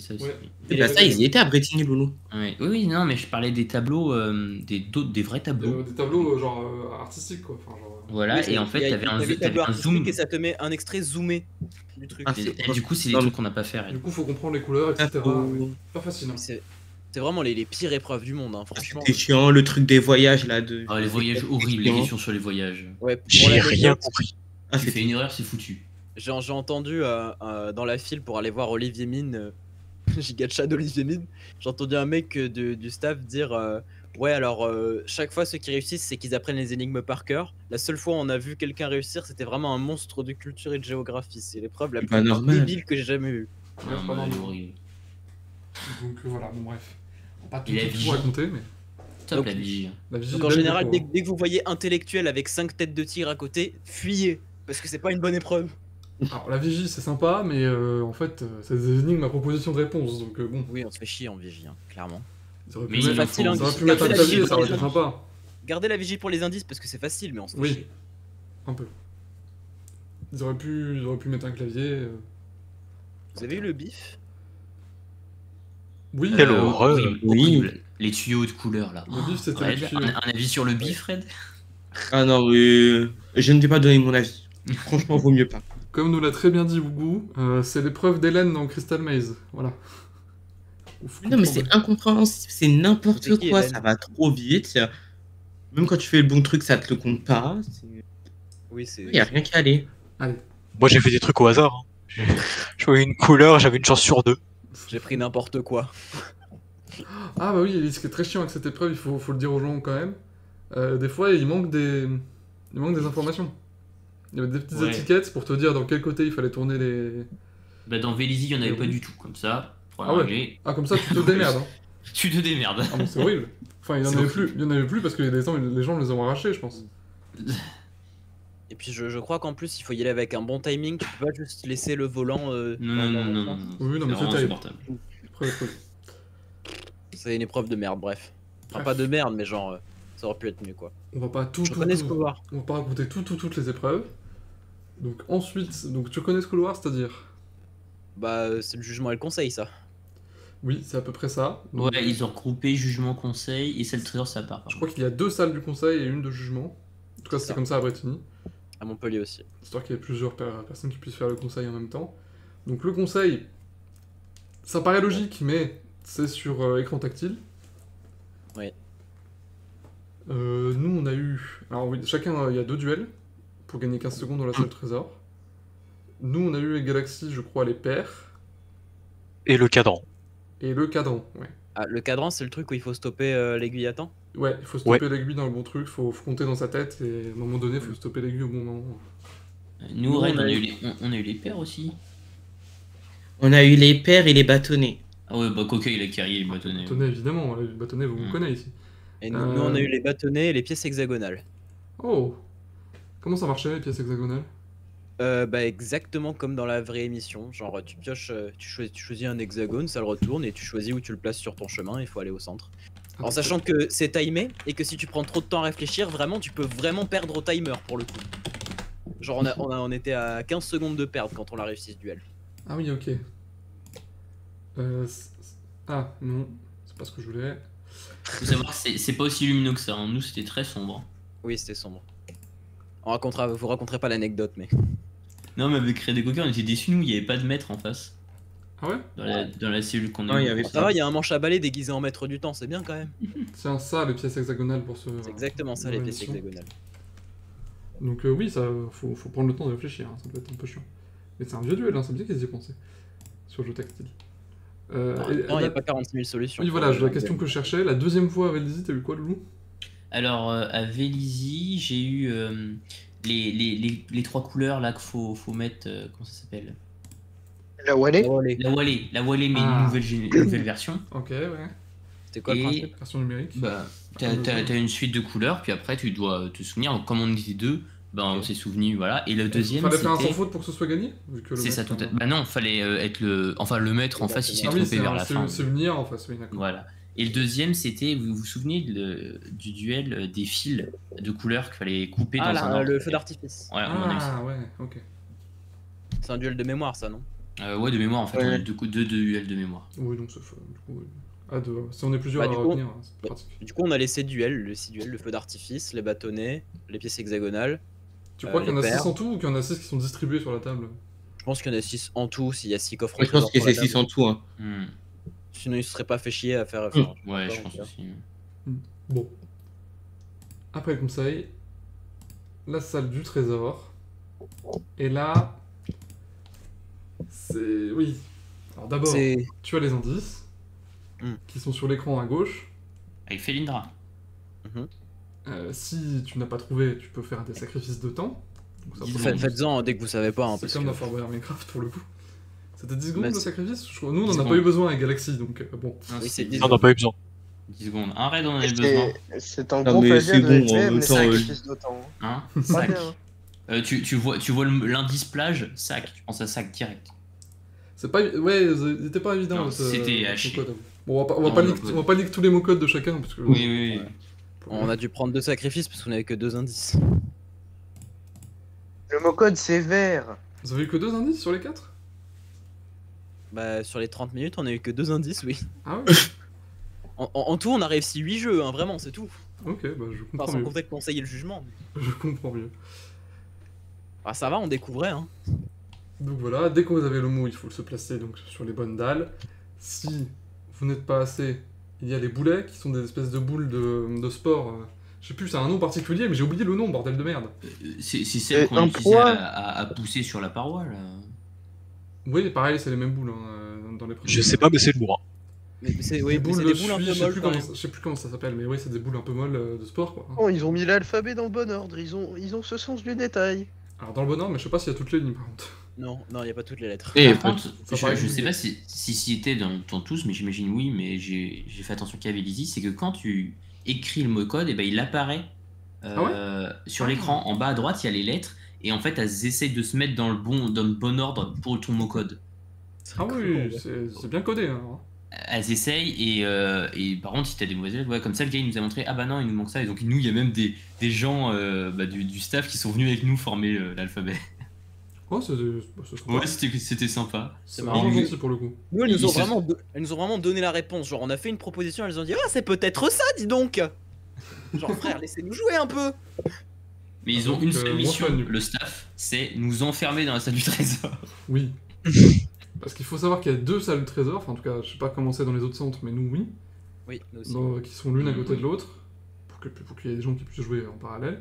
Et bah ça, ils y étaient à Bretigny, Loulou. Ouais. Oui, non, mais je parlais des tableaux, des vrais tableaux. Des tableaux genre artistiques quoi. Enfin, genre, Voilà, Oui, et en fait, il y a- t'avais un, il y avait t'avais tableau un zoom. artistique et ça te met un extrait zoomé du truc. Ah, Et du coup, c'est des Non, trucs qu'on n'a pas fait. Du coup, faut comprendre les couleurs, etc. Ah, faut- Ouais. Pas facile. Hein. C'est vraiment les pires épreuves du monde, hein, franchement. C'était chiant, le truc des voyages là. De... Ah, les voyages horribles, les questions sur les voyages. Ouais, pour J'ai l'anecdote, rien compris. Ah, Tu fais c'était une erreur, c'est foutu. J'ai entendu dans la file pour aller voir Olivier Mine, giga chat d'Olivier Mine, j'ai entendu un mec du staff dire ouais, alors chaque fois ceux qui réussissent, c'est qu'ils apprennent les énigmes par cœur. La seule fois où on a vu quelqu'un réussir, c'était vraiment un monstre de culture et de géographie. C'est l'épreuve la Bah, plus normal. débile que j'ai jamais vue. Ouais, Non, c'est pas mais normal. horrible. Donc voilà, bon bref. On va pas Et la tout vigie. raconter, mais Top Donc, la vigie. la vigie. Donc en belle général, déco, hein. dès que vous voyez intellectuel avec 5 têtes de tigre à côté, fuyez. Parce que c'est pas une bonne épreuve. Alors la vigie c'est sympa, mais en fait c'est des énigmes à proposition de réponse, donc bon. Oui, on se fait chier en vigie, hein, clairement. Ils auraient pu Mais mettre, c'est facile, hein, ils auraient pu qui- mettre un garder la clavier, vigie ça aurait pour été les sympa. Gardez la vigie pour les indices parce que c'est facile, mais on se fait Oui. chier. Un peu. Ils auraient pu mettre un clavier. Vous avez eu le bif? Oui, Quelle horreur. Horrible, Oui. horrible. Les tuyaux de couleur là. Le bif, c'était Fred, le tuyau. un avis sur le bif, Fred? Ah non, je ne vais pas donner mon avis. Franchement, vaut mieux pas. Comme nous l'a très bien dit Ougou, c'est l'épreuve d'Hélène dans Crystal Maze. Voilà. Ouf, Non, mais c'est incompréhensible, c'est n'importe C'est qui, quoi, Hélène ça va trop vite. Même quand tu fais le bon truc, ça te le compte pas. Oui, c'est. Il n'y a rien qu'à aller. Moi, j'ai fait des trucs au hasard. Hein. Je voyais une couleur, j'avais une chance sur 2. J'ai pris n'importe quoi. Ah bah oui, ce qui est très chiant avec cette épreuve, il faut le dire aux gens quand même. Des fois, il manque des informations. Il y avait des petites Ouais. étiquettes pour te dire dans quel côté il fallait tourner Bah, dans Vélizy, il n'y en avait Et pas oui. du tout, comme ça. Ah ouais. Ah, comme ça, tu te démerdes. Hein. Tu te démerdes. Ah, mais c'est horrible. Enfin, il y en C'est avait horrible. plus. Il y en avait plus parce que les gens les ont arrachés, je pense. Et puis je crois qu'en plus il faut y aller avec un bon timing, tu peux pas juste laisser le volant. Non. Oui, non, mais c'est vraiment terrible. insupportable. Après, après. C'est une épreuve de merde, bref. Enfin, pas de merde, mais genre, ça aurait pu être mieux quoi. On va pas tout. Je reconnais ce couloir. On va pas raconter toutes les épreuves. Donc ensuite, donc tu connais ce couloir, c'est-à-dire? Bah, c'est le jugement et le conseil, ça. Oui, c'est à peu près ça. Donc, Ouais, ils ont regroupé jugement conseil et celle de trésor, ça part. je crois qu'il y a 2 salles du conseil et une de jugement. En tout cas, C'est c'est ça. comme ça à Bretigny. À Montpellier aussi. Histoire qu'il y ait plusieurs personnes qui puissent faire le conseil en même temps. Donc le conseil, ça paraît logique, mais c'est sur écran tactile. Oui. Nous, on a eu... Alors oui, chacun, il y a 2 duels pour gagner 15 secondes dans la salle trésor. Nous, on a eu les Galaxies, je crois, les paires. Et le cadran. Et le cadran, ouais. Ah, le cadran, c'est le truc où il faut stopper l'aiguille à temps. Ouais, il faut stopper l'aiguille dans le bon truc, faut compter dans sa tête, et à un moment donné, il faut stopper l'aiguille au bon moment. Nous, Rennes, on a eu les paires aussi. On a eu les paires et les bâtonnets. Ah ouais, bah Coca, il a carrié les bâtonnets. Bâtonnet, évidemment, le bâtonnet, vous connaissez ici. Et nous, on a eu les bâtonnets et les pièces hexagonales. Oh! Comment ça marchait, les pièces hexagonales? Bah, exactement comme dans la vraie émission. Genre, tu pioches, tu choisis un hexagone, ça le retourne, et tu choisis où tu le places sur ton chemin, il faut aller au centre. En sachant que c'est timé, et que si tu prends trop de temps à réfléchir, vraiment, tu peux vraiment perdre au timer pour le coup. Genre, on était à 15 secondes de perdre quand on a réussi ce duel. Ah oui, ok. Ah, non, c'est pas ce que je voulais. Faut savoir que c'est pas aussi lumineux que ça. Hein. Nous, c'était très sombre. Oui, c'était sombre. Vous raconterez pas l'anecdote, mais. Non, mais avec Red et Coca, on était déçus, nous, il n'y avait pas de maître en face. Ah ouais? Dans la cellule qu'on Non, a il eu. y avait Ça va, il y a un manche à balai déguisé en maître du temps, c'est bien quand même. Tiens, ça, les pièces hexagonales pour ce... C'est exactement ça, Ouais, les pièces bien sûr. hexagonales. Donc oui, ça, faut prendre le temps de réfléchir, hein, ça peut être un peu chiant. Mais c'est un vieux duel, hein, c'est bien qu'ils y aient pensé. Sur le jeu tactile. Non, il n'y a pas 46 000 solutions. Oui, voilà, la question que je cherchais. La deuxième fois avec Lizzie, t'as eu quoi, Loulou? Alors, à Vélizy, j'ai eu les 3 couleurs là qu'il faut mettre. Comment ça s'appelle? La Wallet. La Wallet, mais Ah. une nouvelle version. Ok, ouais. C'était quoi le Et- principe? Version numérique. Bah, t'as une suite de couleurs, puis après tu dois te souvenir. Donc, comme on était 2, bah, on s'est souvenu, voilà. Et le deuxième, Fallait faire un sans c'était. faute pour que ce soit gagné vu que le C'est ça, maître, tout à... Bah non, fallait être le maître en face, il s'est Ah oui, trompé vers la fin. c'est venir en face, oui, d'accord. Voilà. Et le deuxième, c'était, vous vous souvenez du duel des fils de couleurs qu'il fallait couper Ah dans un là, ordre. le feu d'artifice. Ouais, on a eu ça. Ah ouais, ok. C'est un duel de mémoire, ça, non? Ouais, de mémoire en fait, Ouais. on a eu deux duels de mémoire. Oui, donc ça fait... Du coup, oui. Ah, si on est plusieurs Bah, à du coup, retenir, hein, c'est pratique. Du coup, on a les 6 duels, le feu d'artifice, les bâtonnets, les pièces hexagonales. Tu crois qu'il y en a les 6 paires. en tout ou qu'il y en a 6 qui sont distribués sur la table? Je pense qu'il y en a 6 en tout, s'il y a 6 coffres. Moi, je pense trésors que sur la c'est 6 table. en tout. Hein. Hmm. Sinon, ils se seraient pas fait chier à faire. Ouais, je pense aussi. Bon. Après le conseil, la salle du trésor. Et là, c'est... Oui. Alors d'abord, C'est. tu as les indices Hmm. qui sont sur l'écran à gauche. Avec Felindra. Si tu n'as pas trouvé, tu peux faire des sacrifices de temps. Donc ça, Dix faut- secondes. Faites-en dès que vous savez pas. Hein, c'est parce comme que... dans Fort Boyard Minecraft pour le coup. C'était 10 secondes Mais le c'est- sacrifice je crois. Nous on 10 n'en a pas secondes. eu besoin avec Galaxy donc bon. Non, Oui, c'est c'est 10 On n'a pas eu besoin. 10 secondes. Un raid, on en avait besoin. C'est un Ah, gros mais plagiat c'est de bon, en SGM, même les temps, sacrifices d'autant. Hein Pas Sac. bien. Tu vois l'indice plage, sac. Tu penses à sac direct. C'est pas... Ouais, c'était pas évident. Non, votre, c'était à votre chier. code. Bon, on Non, va le pas code. on va pas lire tous les mots codes de chacun parce que... Oui. On a dû prendre 2 sacrifices parce qu'on avait que 2 indices. Le mot code c'est vert. Vous avez eu que 2 indices sur les 4? Bah, sur les 30 minutes, on a eu que 2 indices, oui. Ah ouais. En tout, on a réussi 8 jeux, hein, vraiment, c'est tout. Ok, bah je Enfin, comprends sans mieux. compter le conseil et le jugement. Je comprends mieux. Ah, ça va, on découvrait, hein. Donc voilà, dès que vous avez le mot, il faut se placer donc sur les bonnes dalles. Si vous n'êtes pas assez, il y a les boulets qui sont des espèces de boules de sport. Je sais plus, c'est un nom particulier, mais j'ai oublié le nom, bordel de merde. C'est celle qu'on un utilisait poids. à pousser sur la paroi là. Oui, pareil, c'est les mêmes boules dans les Je sais pas, mais c'est lourd. Hein. Mais c'est Des oui, mais boules c'est de des boules un suie, peu je sais molles plus quand comment même. je sais plus comment ça s'appelle, mais oui, c'est des boules un peu molles de sport quoi. Oh, ils ont mis l'alphabet dans le bon ordre. Ils ont ce sens du détail. Alors dans le bon ordre, mais je sais pas s'il y a toutes les lignes par contre. Non, non, il y a pas toutes les lettres. Et Par contre, ça je paraît sais compliqué. pas si c'était dans tous, mais j'imagine oui, mais j'ai fait attention qu'il y avait Lizzie, c'est que quand tu écris le mot code, et ben il apparaît sur l'écran. En bas à droite, il y a les lettres, et en fait, elles essayent de se mettre dans le bon ordre pour ton mot code. Ah oui, c'est bien codé. Hein. Elles essayent, et par contre, si t'as des mauvaises lettres, ouais, comme ça, le gars il nous a montré, ah bah non, il nous manque ça, et donc nous, il y a même des gens du staff qui sont venus avec nous former l'alphabet. Oh, c'est sympa. Ouais, c'était sympa. C'est marrant. vraiment gentil pour le coup. Nous, Ils se- elles nous ont vraiment donné la réponse. Genre, on a fait une proposition, elles ont dit, ah, c'est peut-être ça, dis donc. Genre, frère, laissez-nous jouer un peu. Mais ils ont Donc, une seule moi, mission, je suis le staff, c'est nous enfermer dans la salle du trésor. Oui. Parce qu'il faut savoir qu'il y a 2 salles de trésor, enfin en tout cas, je sais pas comment c'est dans les autres centres, mais nous, oui. Oui, nous aussi. Qui sont l'une à côté de l'autre, pour qu'il y ait des gens qui puissent jouer en parallèle.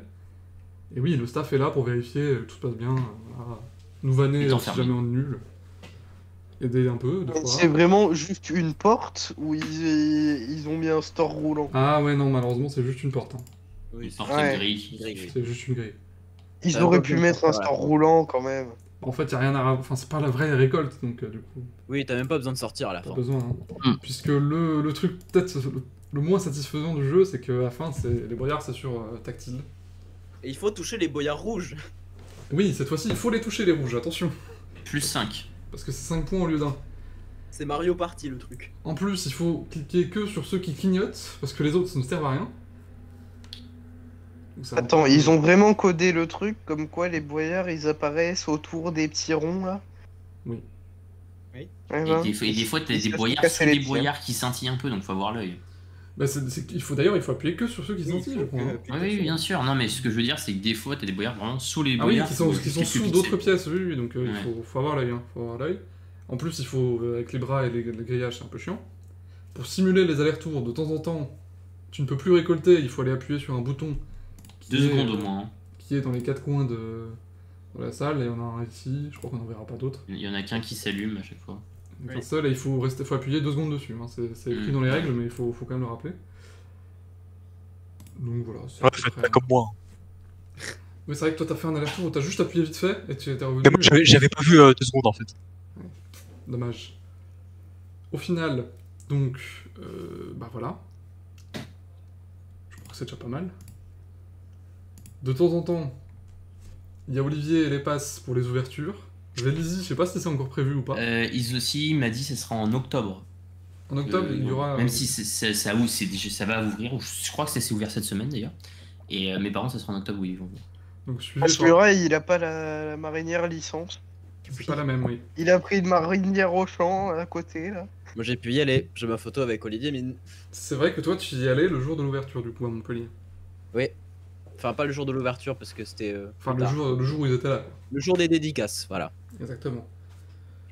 Et oui, le staff est là pour vérifier que tout se passe bien, voilà. Nous vanner Et si t'enfermer. jamais on est nul. Aider un peu, des fois. C'est vraiment juste une porte où ils ont mis un store roulant. Ah ouais, non, malheureusement, c'est juste une porte. Hein. Oui, Une c'est porte Ouais. grille. gris. C'est juste une grille. Ils Ah, auraient ouais, pu ouais, mettre un ouais. store roulant quand même. En fait, y a rien à... Enfin, c'est pas la vraie récolte, donc du coup, Oui, t'as même pas besoin de sortir à la pas fin. besoin. Hein. Mm. Puisque le truc, peut-être le moins satisfaisant du jeu, c'est qu'à la fin, les boyards, c'est sur tactile. Et il faut toucher les boyards rouges. Oui, cette fois-ci, il faut les toucher, les rouges, attention. Plus 5. Parce que c'est 5 points au lieu d'1. C'est Mario Party le truc. En plus, il faut cliquer que sur ceux qui clignotent, parce que les autres, ça ne servent à rien. Donc, ça Attends, rend- ils ont vraiment codé le truc comme quoi les boyards ils apparaissent autour des petits ronds là. Oui. Ouais, Et ben, des fois, t'as ils se des sont boyards cassés sous les des pieds. boyards qui scintillent un peu, donc faut avoir l'œil. Bah, il faut appuyer que sur ceux qui scintillent, je crois. Hein. Oui, bien sûr. Non, mais ce que je veux dire, c'est que des fois, t'as des boyards vraiment sous les Ah oui, boyards. qui sont quelques sous pixels. d'autres pièces, oui, oui, donc il Ouais. faut avoir l'œil. Hein, faut avoir l'œil. En plus, il faut, avec les bras et les grillages, c'est un peu chiant. Pour simuler les allers-retours, de temps en temps, tu ne peux plus récolter, il faut aller appuyer sur un bouton. 2 qui est, secondes au moins. Hein. Qui est dans les 4 coins de la salle, et il y en a un ici, je crois qu'on n'en verra pas d'autres. Il y en a qu'un qui s'allume à chaque fois. Donc un seul, et il faut appuyer 2 secondes dessus. Hein. C'est écrit dans les règles, mais il faut quand même le rappeler. Donc voilà, c'est à Ouais, peu faites près- pas comme moi. Oui, c'est vrai que toi t'as fait un aller-retour où t'as juste appuyé vite fait et tu étais revenu. Mais moi, j'avais pas vu 2 secondes en fait. Dommage. Au final, donc, bah voilà. Je crois que c'est déjà pas mal. De temps en temps, il y a Olivier et les passes pour les ouvertures. Vélizy, je sais pas si c'est encore prévu ou pas. Ils aussi, il m'a dit que ce sera en octobre. En octobre, il y aura. Même si ça va ouvrir, je crois que c'est ouvert cette semaine d'ailleurs. Et mes parents, ça sera en octobre où ils vont. Donc suivi Parce que par. Muraille, il a pas la marinière licence. C'est pas la même, oui. Il a pris une marinière au champ à côté là. Moi j'ai pu y aller. J'ai ma photo avec Olivier Mine. C'est vrai que toi, tu y allais le jour de l'ouverture, du coup, à Montpellier. Oui. Enfin, pas le jour de l'ouverture parce que c'était. Enfin, plus le tard. jour où ils étaient là. Quoi. Le jour des dédicaces, voilà. Exactement.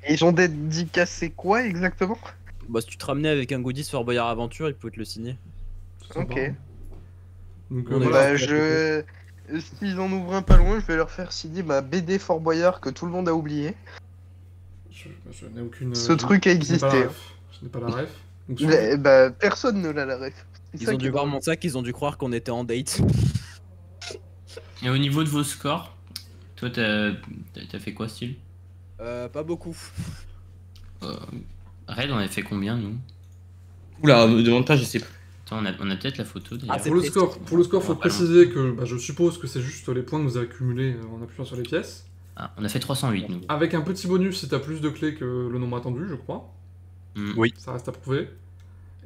Et ils ont dédicacé quoi exactement? Bah, si tu te ramenais avec un goodies Fort Boyard Aventure, ils pouvaient te le signer. C'est sympa, Ok. hein. Donc, On est voilà. Bah s'ils en ouvrent un pas loin, je vais leur faire signer ma BD Fort Boyard que tout le monde a oublié. Je n'ai aucune. Ce truc a je n'ai pas la existé. ref. Je n'ai pas la ref. Donc, Mais, bah personne ne l'a la ref. C'est Ils ça ont qui dû est voir drôle. mon sac, ils ont dû croire qu'on était en date. Et au niveau de vos scores, toi, t'as fait quoi, style Pas beaucoup. Red, on avait fait combien, nous Oula, me demande pas, je sais plus. Attends, on a peut-être la photo d'ailleurs. Ah, c'est pour le score, faut On va pas préciser que bah, je suppose que c'est juste les points que vous avez accumulés en appuyant sur les pièces. Ah, on a fait 308, nous. Avec un petit bonus si t'as plus de clés que le nombre attendu, je crois. Mm. Oui. Ça reste à prouver.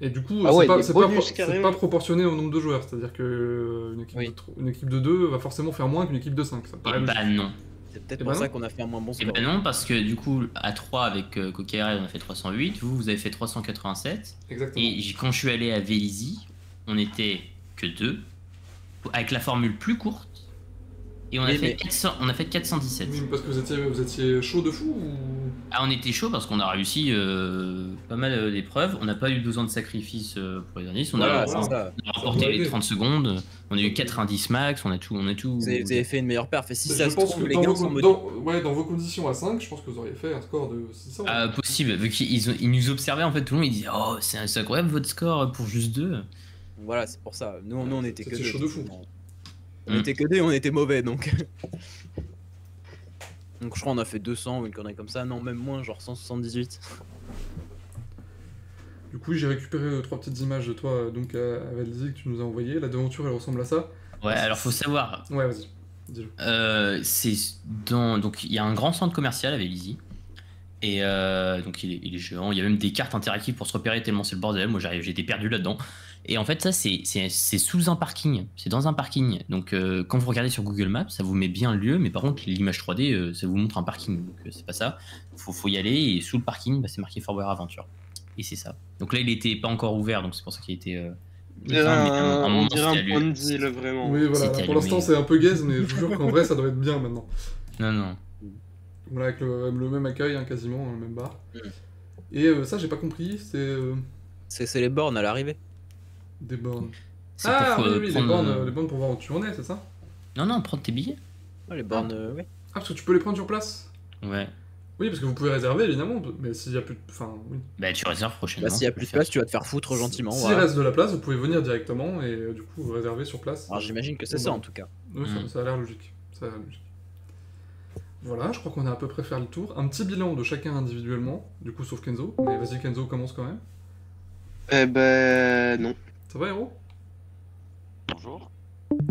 Et du coup, Ah ouais, c'est des bonus, c'est carrément. pas proportionné au nombre de joueurs. C'est-à-dire que Oui. une équipe de 2 va forcément faire moins qu'une équipe de 5. Ça me paraît Et bah logique. non. C'est peut-être Eh pour ben ça non. qu'on a fait un moins bon Et score. bah non, parce que du coup, à 3 avec Coquet Red, on a fait 308. Vous avez fait 387. Exactement. Et quand je suis allé à Vélizy, on était que 2. Avec la formule plus courte. Et on a, Oui, fait mais- 400, on a fait 417. Oui, mais parce que vous étiez chaud de fou ou... Ah, on était chaud parce qu'on a réussi pas mal d'épreuves. On n'a pas eu besoin de sacrifice pour les indices. On Voilà, a, c'est ça. on a remporté les 30 secondes. On a eu 4 indices max. On a tout. Vous avez fait une meilleure perf. Et si Mais ça je se pense trouve, que les dans gars vos, sont dans vos conditions à 5, je pense que vous auriez fait un score de 600. Possible, vu qu'ils nous observaient en fait tout le monde. Ils disaient oh c'est incroyable votre score pour juste 2. Voilà, c'est pour ça. Nous on était que C'était deux. chaud de fou. On était que deux et on était mauvais donc. Donc je crois on a fait 200 ou une connerie comme ça. Non, même moins, genre 178. Du coup, j'ai récupéré 3 petites images de toi, donc à Valdi, que tu nous as envoyées. La devanture, elle ressemble à ça. Ouais, alors faut savoir, Ouais, vas-y. Dis-le. c'est dans. Donc il y a un grand centre commercial à Vélizy. Et donc il est géant. Il y a même des cartes interactives pour se repérer tellement c'est le bordel. Moi j'étais perdu là-dedans. Et en fait, ça c'est sous un parking. C'est dans un parking. Donc quand vous regardez sur Google Maps, ça vous met bien le lieu. Mais par contre, l'image 3D, ça vous montre un parking. Donc c'est pas ça. Faut y aller. Et sous le parking, bah, c'est marqué Fort Boyard Aventure. Et c'est ça. Donc là, il était pas encore ouvert. Donc c'est pour ça qu'il était. On dirait un moment, on dirait c'était un point de allumé. deal, vraiment. Oui, voilà. C'était Pour allumé. l'instant, c'est un peu gaze, mais je vous jure qu'en vrai, ça doit être bien maintenant. Non. Voilà, avec le même accueil, hein, quasiment, le même bar. Mm. Et ça, j'ai pas compris, C'est les bornes à l'arrivée. des bornes. C'est Ah pour, oui, oui, prendre, les bornes pour voir où tu en es, c'est ça? Non, prendre tes billets. Ah, les bornes, ouais. Ah, parce que tu peux les prendre sur place? Ouais. Oui, parce que vous pouvez réserver, évidemment, mais s'il y a plus de... Enfin, oui. Bah tu réserves prochainement. Bah, s'il y a plus de place, tu vas te faire foutre gentiment. S'il Voilà. reste de la place, vous pouvez venir directement et du coup, vous réserver sur place. Alors j'imagine que c'est Bon, ça bah. en tout cas. Oui, ça a l'air logique. Ça a l'air logique. Voilà, je crois qu'on a à peu près fait le tour. Un petit bilan de chacun individuellement, du coup, sauf Kenzo. Mais vas-y, Kenzo, commence quand même. Eh ben, non. Ça va, héros? Bonjour.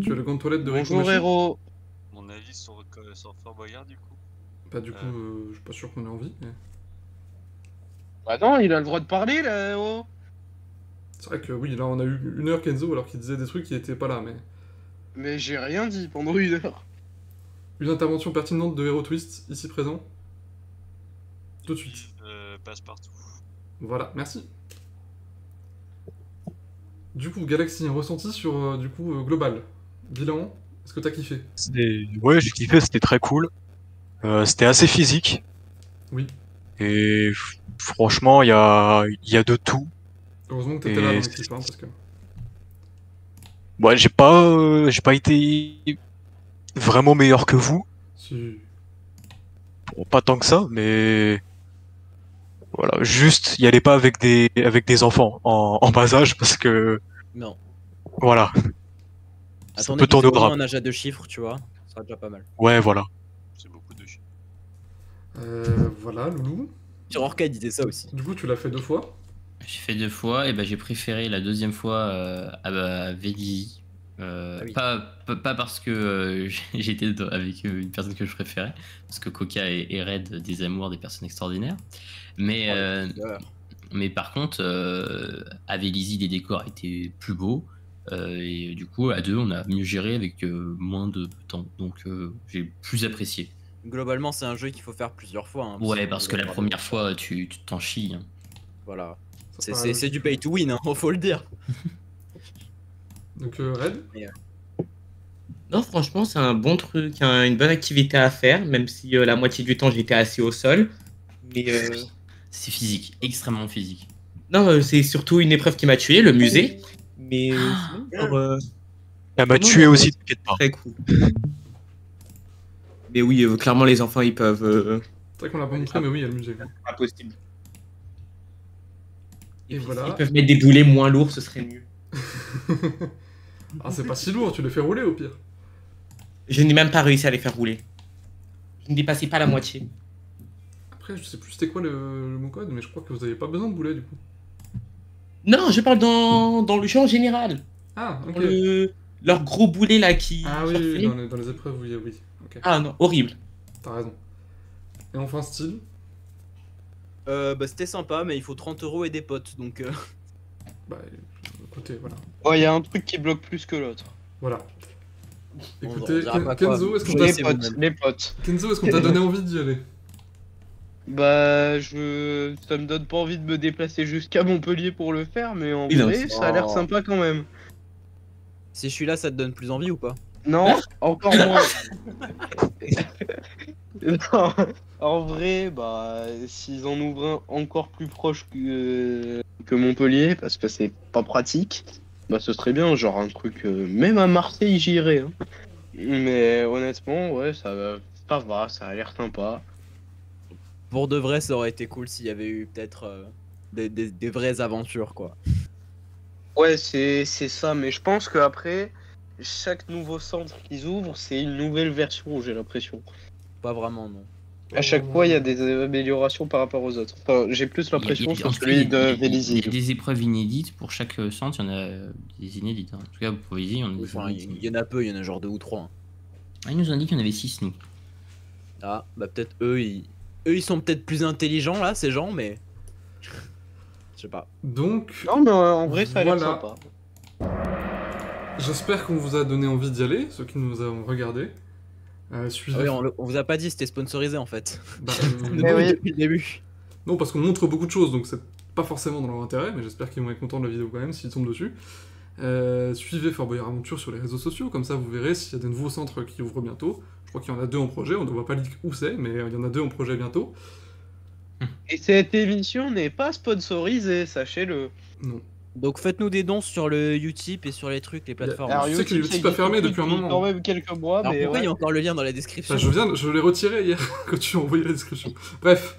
Tu as le gant de toilette de Rico Bonjour, Machi? héros. Mon avis sur Fort Boyard, du coup. Bah, du coup, je suis pas sûr qu'on ait envie. Mais... Bah non, il a le droit de parler, là, héros. C'est vrai que oui, là, on a eu 1 heure Kenzo alors qu'il disait des trucs qui étaient pas là, mais... Mais j'ai rien dit pendant 1 heure. Une intervention pertinente de Hero Twist, ici présent. Tout de suite. Passe partout. Voilà, merci. Du coup, Galaxy, un ressenti sur, du coup, global. Bilan, est-ce que t'as kiffé? Ouais, j'ai kiffé, c'était très cool. C'était assez physique. Oui. Et franchement, il y a de tout. Heureusement que t'étais Et là dans l'équipe, hein, parce que... Ouais, j'ai pas été vraiment meilleur que vous. Si... Bon, pas tant que ça, mais voilà, juste y allez pas avec des enfants en bas âge parce que Non. voilà, ça Attendez peut qu'ils tourner aient au au moins drame. un âge à 2 chiffres, tu vois. Ça sera déjà pas mal. Ouais, voilà. C'est beaucoup de chiens. Voilà, Loulou. Sur Orca, il disait ça aussi. Du coup, tu l'as fait 2 fois. J'ai fait 2 fois et bah, j'ai préféré la deuxième fois à Vélizy. oui. Pas parce que j'étais avec une personne que je préférais, parce que Coca et Red, des amours, des personnes extraordinaires. Mais, mais par contre, à Vélizy, les décors étaient plus beaux. Et du coup, à 2, on a mieux géré avec moins de temps. Donc j'ai plus apprécié. Globalement, c'est un jeu qu'il faut faire plusieurs fois. Hein, Ouais, parce que la avoir première fois, tu t'en chies. Hein. Voilà. Ça paraît C'est du logique. pay to win, hein, faut le dire. Donc, Red. Non, franchement, c'est un bon truc, hein, une bonne activité à faire, même si la moitié du temps j'étais assis au sol. Mais C'est physique, extrêmement physique. non, c'est surtout une épreuve qui m'a tué, le musée. Mais sinon, genre, Elle m'a non, tué non, aussi, t'inquiète pas. très cool. Mais oui, clairement, les enfants, ils peuvent. C'est vrai qu'on l'a pas montré, mais oui, il y a le musée. Impossible. Et Ils voilà. peuvent mettre des boulets moins lourds, ce serait mieux. Ah, c'est pas si lourd, tu les fais rouler au pire. Je n'ai même pas réussi à les faire rouler. Je ne dépassais pas la moitié. Après, je sais plus c'était quoi le mot code, mais je crois que vous avez pas besoin de boulet du coup. Non, je parle dans le jeu en général. Ah, ok. Dans leur gros boulet là qui. Ah oui, oui, surfait. dans les épreuves, oui, oui. Ok, Ah non, horrible. t'as raison. Et enfin, style. Bah, c'était sympa, mais il faut 30 € et des potes, donc. Bah, écoutez, voilà. Ouais, y a un truc qui bloque plus que l'autre. Voilà. On Écoutez, dira pas quoi, Kenzo, est-ce qu'on mais- t'a c'est Les potes, vous-même. les potes. Kenzo, est-ce qu'on t'a donné envie d'y aller? Bah, ça me donne pas envie de me déplacer jusqu'à Montpellier pour le faire, mais en Oui, non, vrai, c'est- ça a l'air Oh. sympa quand même. Si je suis là, ça te donne plus envie ou pas? Non, encore moins. Non, en vrai, bah, s'ils en ouvrent un encore plus proche que Montpellier, parce que c'est pas pratique, bah ce serait bien, genre un truc, même à Marseille j'irais. Hein. Mais honnêtement, ouais, ça va, ça a l'air sympa. Pour de vrai, ça aurait été cool s'il y avait eu peut-être des vraies aventures, quoi. Ouais, c'est ça, mais je pense qu'après, chaque nouveau centre qu'ils ouvrent, c'est une nouvelle version, j'ai l'impression. Pas vraiment, non. À chaque fois, il y a des améliorations par rapport aux autres. Enfin, j'ai plus l'impression en sur tout cas, celui de il y a Vélizy. des épreuves inédites pour chaque centre, il y en a des inédites. Hein. En tout cas, pour Vélizy, on a des Enfin, inédites. il y en a peu, il y en a genre 2 ou 3. Ah, ils nous ont dit qu'il y en avait 6, nous. Ah, bah peut-être eux, ils sont peut-être plus intelligents là, ces gens, mais. Je sais pas. Donc, Non, mais en vrai, ça a l'air Voilà. sympa. j'espère qu'on vous a donné envie d'y aller, ceux qui nous ont regardé. Suivez. Ah oui, on vous a pas dit, c'était sponsorisé en fait. Bah, Mais oui. Depuis le début. non, parce qu'on montre beaucoup de choses, donc c'est pas forcément dans leur intérêt, mais j'espère qu'ils vont être contents de la vidéo quand même s'ils tombent dessus. Suivez Fort Boyard Aventure sur les réseaux sociaux, comme ça vous verrez s'il y a des nouveaux centres qui ouvrent bientôt. Je crois qu'il y en a 2 en projet, on ne voit pas où c'est, mais il y en a 2 en projet bientôt. Et cette émission n'est pas sponsorisée, sachez-le. Non. Donc faites-nous des dons sur le Utip et sur les trucs, les plateformes. Alors, tu sais que le Utip a fermé depuis un moment. Quand même quelques mois, Alors mais pourquoi il y ouais. a encore le lien dans la description? Enfin, je l'ai retiré hier quand tu as envoyé la description. Bref,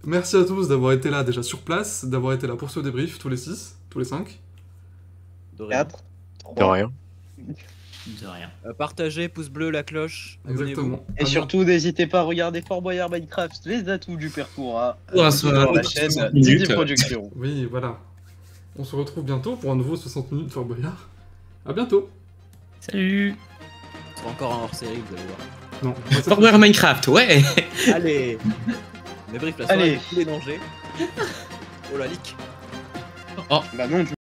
merci à tous d'avoir été là déjà sur place, d'avoir été là pour ce débrief, tous les 6, tous les 5. De rien. 4, De rien. De rien. Partagez, pouce bleu, la cloche. abonnez-vous. Exactement. Et surtout, n'hésitez pas à regarder Fort Boyard Minecraft, les atouts du Perfoura, Pour un sur la chaîne 60 Didi minutes. Productions. Oui, voilà. On se retrouve bientôt pour un nouveau 60 minutes Fort Boyard. À bientôt. Salut! Ce sera encore un hors-série, vous allez voir. Non. Fort Boyard Minecraft, ouais. Allez. Débrief la Allez. soirée, tous les dangers. Oh la leak. Bah non,